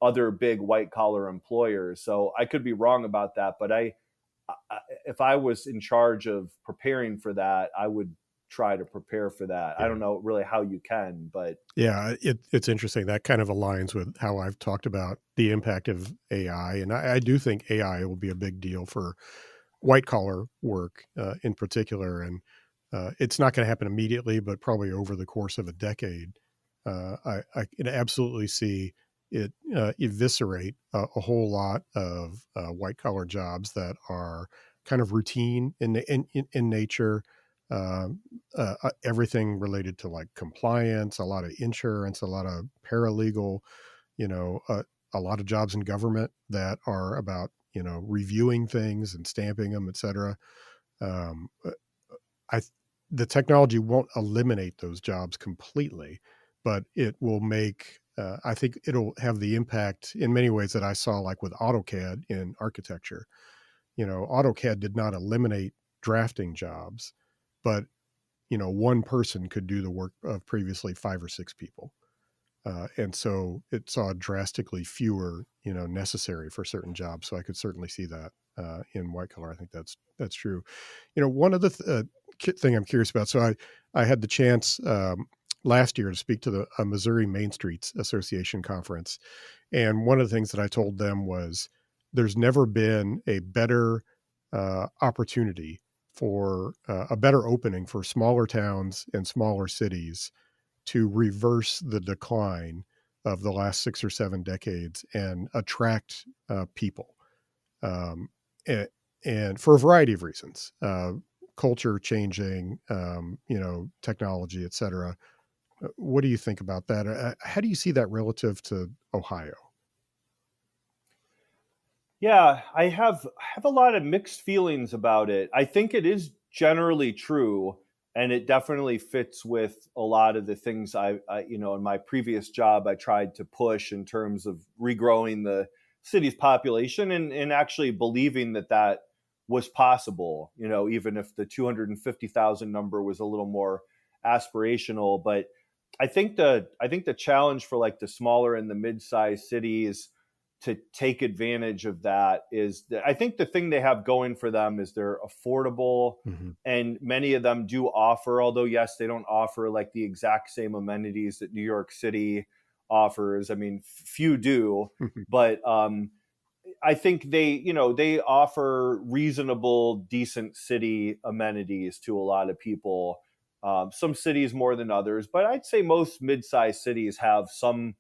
other big white collar employers. So I could be wrong about that, but if I was in charge of preparing for that, I would try to prepare for that. I Yeah. don't know really how you can, but Yeah, it's interesting. That kind of aligns with how I've talked about the impact of AI, and I do think AI will be a big deal for white collar work in particular, and it's not going to happen immediately, but probably over the course of a decade. I can absolutely see it eviscerate a whole lot of white collar jobs that are kind of routine in nature. Everything related to like compliance, a lot of insurance, a lot of paralegal, you know, a lot of jobs in government that are about reviewing things and stamping them, et cetera. Um, uh, I the technology won't eliminate those jobs completely, but it will make. I think it'll have the impact in many ways that I saw, like with AutoCAD in architecture. AutoCAD did not eliminate drafting jobs, but one person could do the work of previously five or six people. And so it saw drastically fewer, necessary for certain jobs. So I could certainly see that in white collar. I think that's true. One of the thing I'm curious about. So I had the chance last year to speak to the Missouri Main Streets Association conference, and one of the things that I told them was there's never been a better opportunity for a better opening for smaller towns and smaller cities to reverse the decline of the last 6 or 7 decades and attract people, um, and, and for a variety of reasons, culture changing, technology, et cetera. What do you think about that? How do you see that relative to Ohio? yeah, I have a lot of mixed feelings about it. I think it is generally true, and it definitely fits with a lot of the things in my previous job I tried to push in terms of regrowing the city's population, and actually believing that that was possible. Even if the 250,000 number was a little more aspirational, but I think the challenge for like the smaller and the mid-sized cities to take advantage of that is that I think the thing they have going for them is they're affordable, Hmm. and many of them do offer, although yes, they don't offer like the exact same amenities that New York City offers. I mean, few do, but I think they offer reasonable, decent city amenities to a lot of people. Some cities more than others, but I'd say most mid-sized cities have some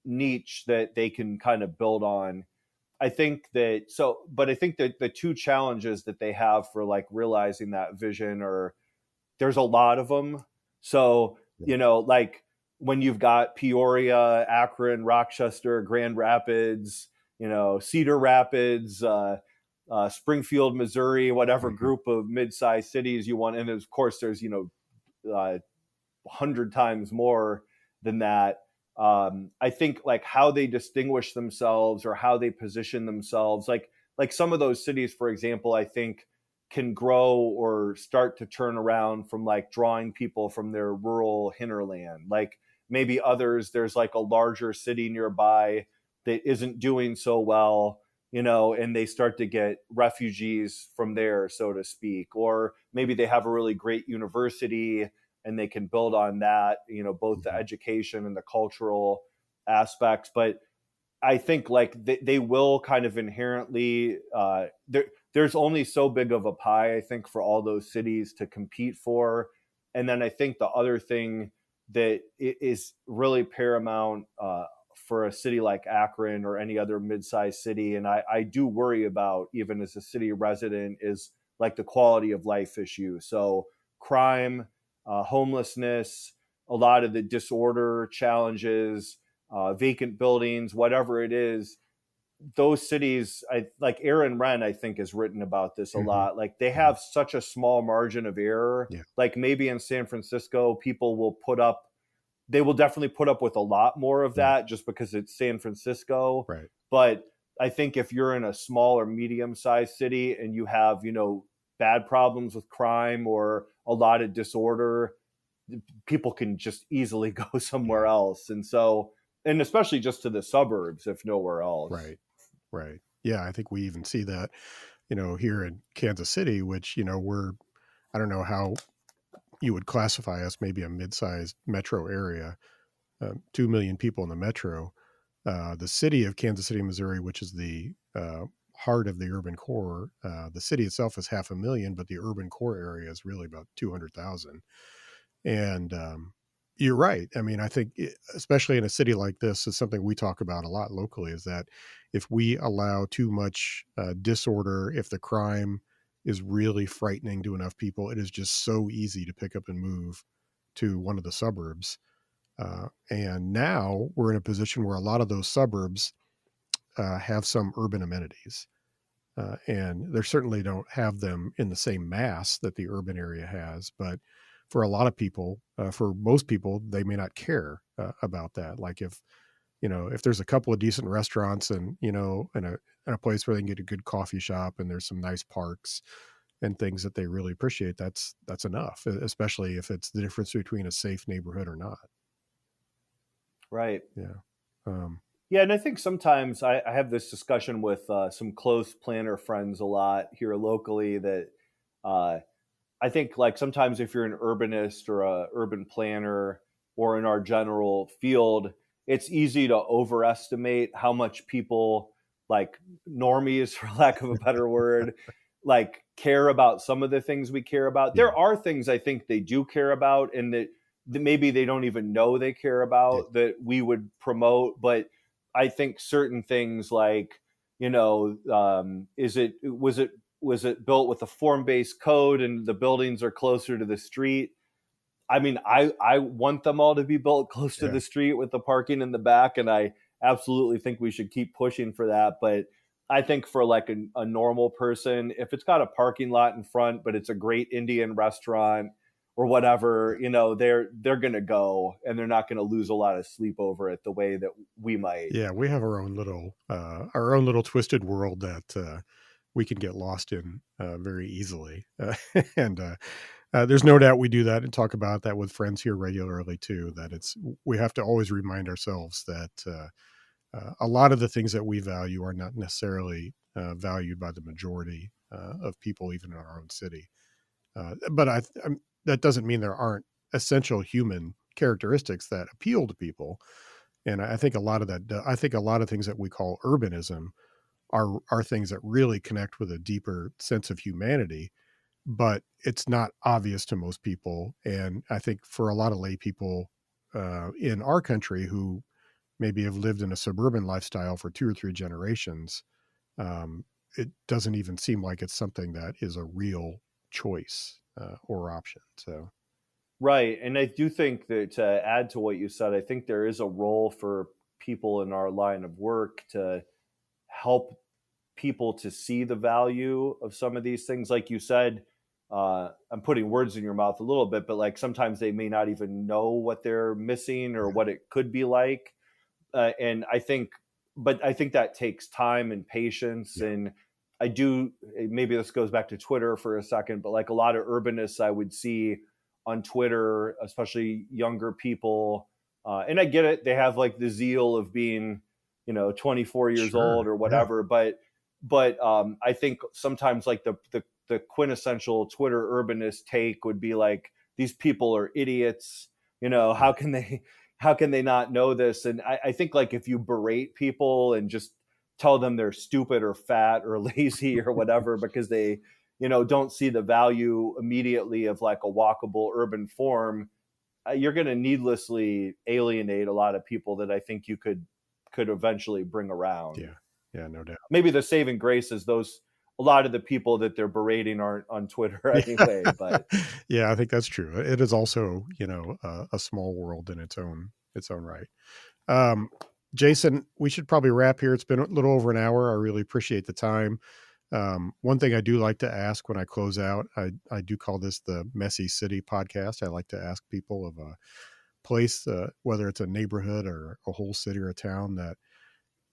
niche that they can kind of build on. But I think that the two challenges that they have for like realizing that vision are there's a lot of them. So, Yeah. like when you've got Peoria, Akron, Rochester, Grand Rapids, Cedar Rapids, Springfield, Missouri, whatever Hmm. group of mid-sized cities you want. And of course, there's, 100 times more than that. I think like how they distinguish themselves or how they position themselves, like some of those cities, for example, I think can grow or start to turn around from like drawing people from their rural hinterland. Like maybe others, there's like a larger city nearby that isn't doing so well, and they start to get refugees from there, so to speak. Or maybe they have a really great university and they can build on that, both the Mhm. education and the cultural aspects. But I think like they will kind of inherently there's only so big of a pie, I think, for all those cities to compete for. And then I think the other thing that is really paramount for a city like Akron or any other mid-sized city, and I do worry about even as a city resident, is like the quality of life issue. So crime, homelessness, a lot of the disorder challenges, vacant buildings, whatever it is. Those cities, I like Aaron Wren, I think, has written about this a Mhm. lot. Like they Mhm. have such a small margin of error. Yeah. Like maybe in San Francisco, people will put up, they will definitely put up with a lot more of Yeah. that just because it's San Francisco. Right. But I think if you're in a small or medium sized city and you have, bad problems with crime or a lot of disorder, people can just easily go somewhere Yeah. else. And so, and especially just to the suburbs, if nowhere else. Right. Right. Yeah, I think we even see that, here in Kansas City, which, I don't know how you would classify us, maybe a mid-sized metro area, 2 million people in the metro. The city of Kansas City, Missouri, which is the heart of the urban core, the city itself is 500,000, but the urban core area is really about 200,000. And you're right. I mean, I think, especially in a city like this, is something we talk about a lot locally. Is that if we allow too much disorder, if the crime is really frightening to enough people, it is just so easy to pick up and move to one of the suburbs. And now we're in a position where a lot of those suburbs have some urban amenities. And they certainly don't have them in the same mass that the urban area has. But for a lot of people, for most people, they may not care about that. Like if there's a couple of decent restaurants and in a place where they can get a good coffee shop and there's some nice parks and things that they really appreciate, that's enough. Especially if it's the difference between a safe neighborhood or not. Right. Yeah. Um, Yeah. And I think sometimes I have this discussion with some close planner friends a lot here locally that uh, I think like sometimes if you're an urbanist or a urban planner or in our general field, it's easy to overestimate how much people like normies, for lack of a better word, like care about some of the things we care about. yeah. There are things I think they do care about and that maybe they don't even know they care Yeah. about that we would promote. But I think certain things like, was it built with a form-based code and the buildings are closer to the street? I mean, I want them all to be built close to Yeah. the street with the parking in the back, and I absolutely think we should keep pushing for that. But I think for like a normal person, if it's got a parking lot in front, but it's a great Indian restaurant or whatever, they're gonna go and they're not gonna lose a lot of sleep over it the way that we might. Yeah, we have our own little twisted world that we can get lost in very easily, and there's no doubt we do that and talk about that with friends here regularly too. That we have to always remind ourselves that a lot of the things that we value are not necessarily valued by the majority of people, even in our own city. But that doesn't mean there aren't essential human characteristics that appeal to people. And I think a lot of that, I think a lot of things that we call urbanism are things that really connect with a deeper sense of humanity, but it's not obvious to most people. And I think for a lot of lay people in our country who maybe have lived in a suburban lifestyle for 2 or 3 generations, um, it doesn't even seem like it's something that is a real choice or option. So, Right. And I do think that to add to what you said, I think there is a role for people in our line of work to help people to see the value of some of these things. Like you said, I'm putting words in your mouth a little bit, but like sometimes they may not even know what they're missing or yeah, what it could be like. And I think that takes time and patience. yeah, And I do, maybe this goes back to Twitter for a second, but like a lot of urbanists I would see on Twitter, especially younger people, and I get it, they have like the zeal of being 24 years old Sure. or Yeah. whatever. But I think sometimes like the quintessential Twitter urbanist take would be like, these people are idiots. Yeah. How can they not know this? And I think like if you berate people and just tell them they're stupid or fat or lazy or whatever because they don't see the value immediately of like a walkable urban form, you're going to needlessly alienate a lot of people that I think you could eventually bring around. Yeah. Yeah. No doubt. Maybe the saving grace is those a lot of the people that they're berating aren't on Twitter Yeah. anyway. But Yeah, I think that's true. It is also, a small world in its own right. Um, Jason, we should probably wrap here. It's been a little over an hour. I really appreciate the time. One thing I do like to ask when I close out, I do call this the Messy City podcast. I like to ask people of a place, whether it's a neighborhood or a whole city or a town, that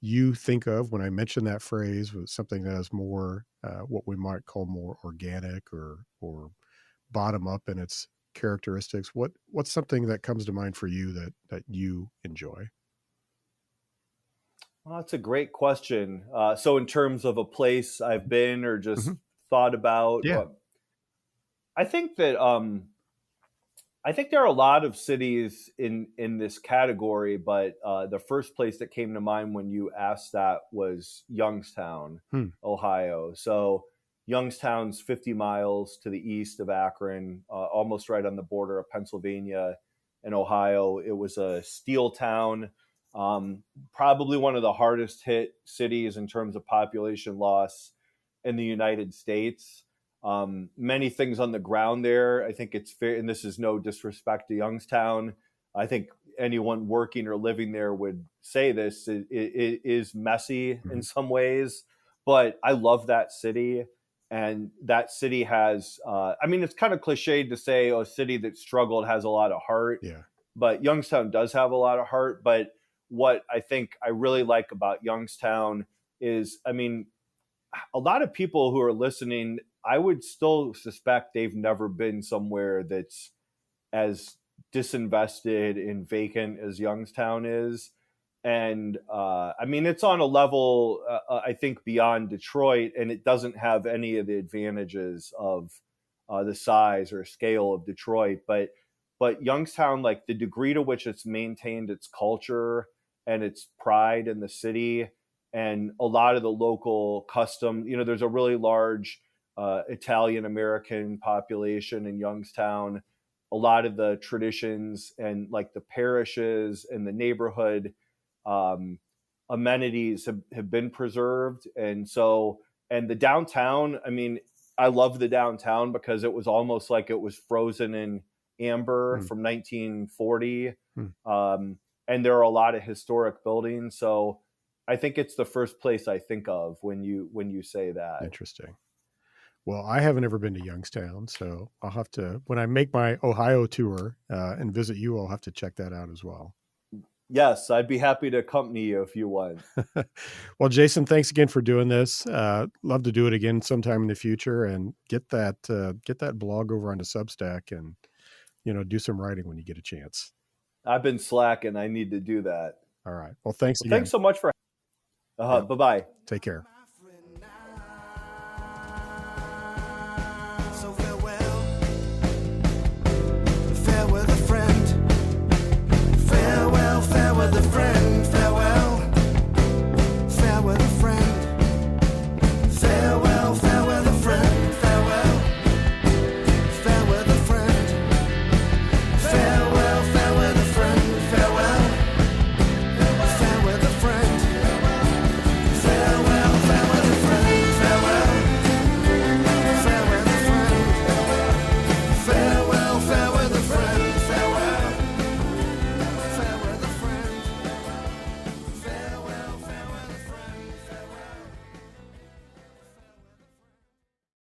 you think of when I mention that phrase was something that is more, what we might call more organic or bottom up in its characteristics. What's something that comes to mind for you that you enjoy? well, that's a great question. So in terms of a place I've been or just Hmm. thought about, Yeah. I think that I think there are a lot of cities in this category, but the first place that came to mind when you asked that was Youngstown, Hmm. Ohio. So Youngstown's 50 miles to the east of Akron, almost right on the border of Pennsylvania and Ohio. It was a steel town, um, probably one of the hardest hit cities in terms of population loss in the United States. Many things on the ground there. I think it's fair, and this is no disrespect to Youngstown. I think anyone working or living there would say this. It is messy in Mhm. some ways, but I love that city. And that city has, I mean, it's kind of cliched to say, oh, a city that struggled has a lot of heart, Yeah. but Youngstown does have a lot of heart. But what I think I really like about Youngstown is, I mean, a lot of people who are listening, I would still suspect they've never been somewhere that's as disinvested and vacant as Youngstown is. And I mean, it's on a level, I think, beyond Detroit, and it doesn't have any of the advantages of the size or scale of Detroit. But Youngstown, like the degree to which it's maintained its culture and its pride in the city, and a lot of the local custom, there's a really large Italian American population in Youngstown. A lot of the traditions and like the parishes and the neighborhood um, amenities have been preserved. And the downtown, I mean, I love the downtown because it was almost like it was frozen in amber Mm. from 1940. Mm. Um, and there are a lot of historic buildings. So I think it's the first place I think of when you say that. Interesting. Well, I haven't ever been to Youngstown, so I'll have to, when I make my Ohio tour and visit you, I'll have to check that out as well. Yes, I'd be happy to accompany you if you want. Well, Jason, thanks again for doing this. Love to do it again sometime in the future and get that blog over onto Substack and do some writing when you get a chance. I've been slacking. I need to do that. All right. Well, thanks Well, thanks again. so much for. Yeah. Bye bye. Take care.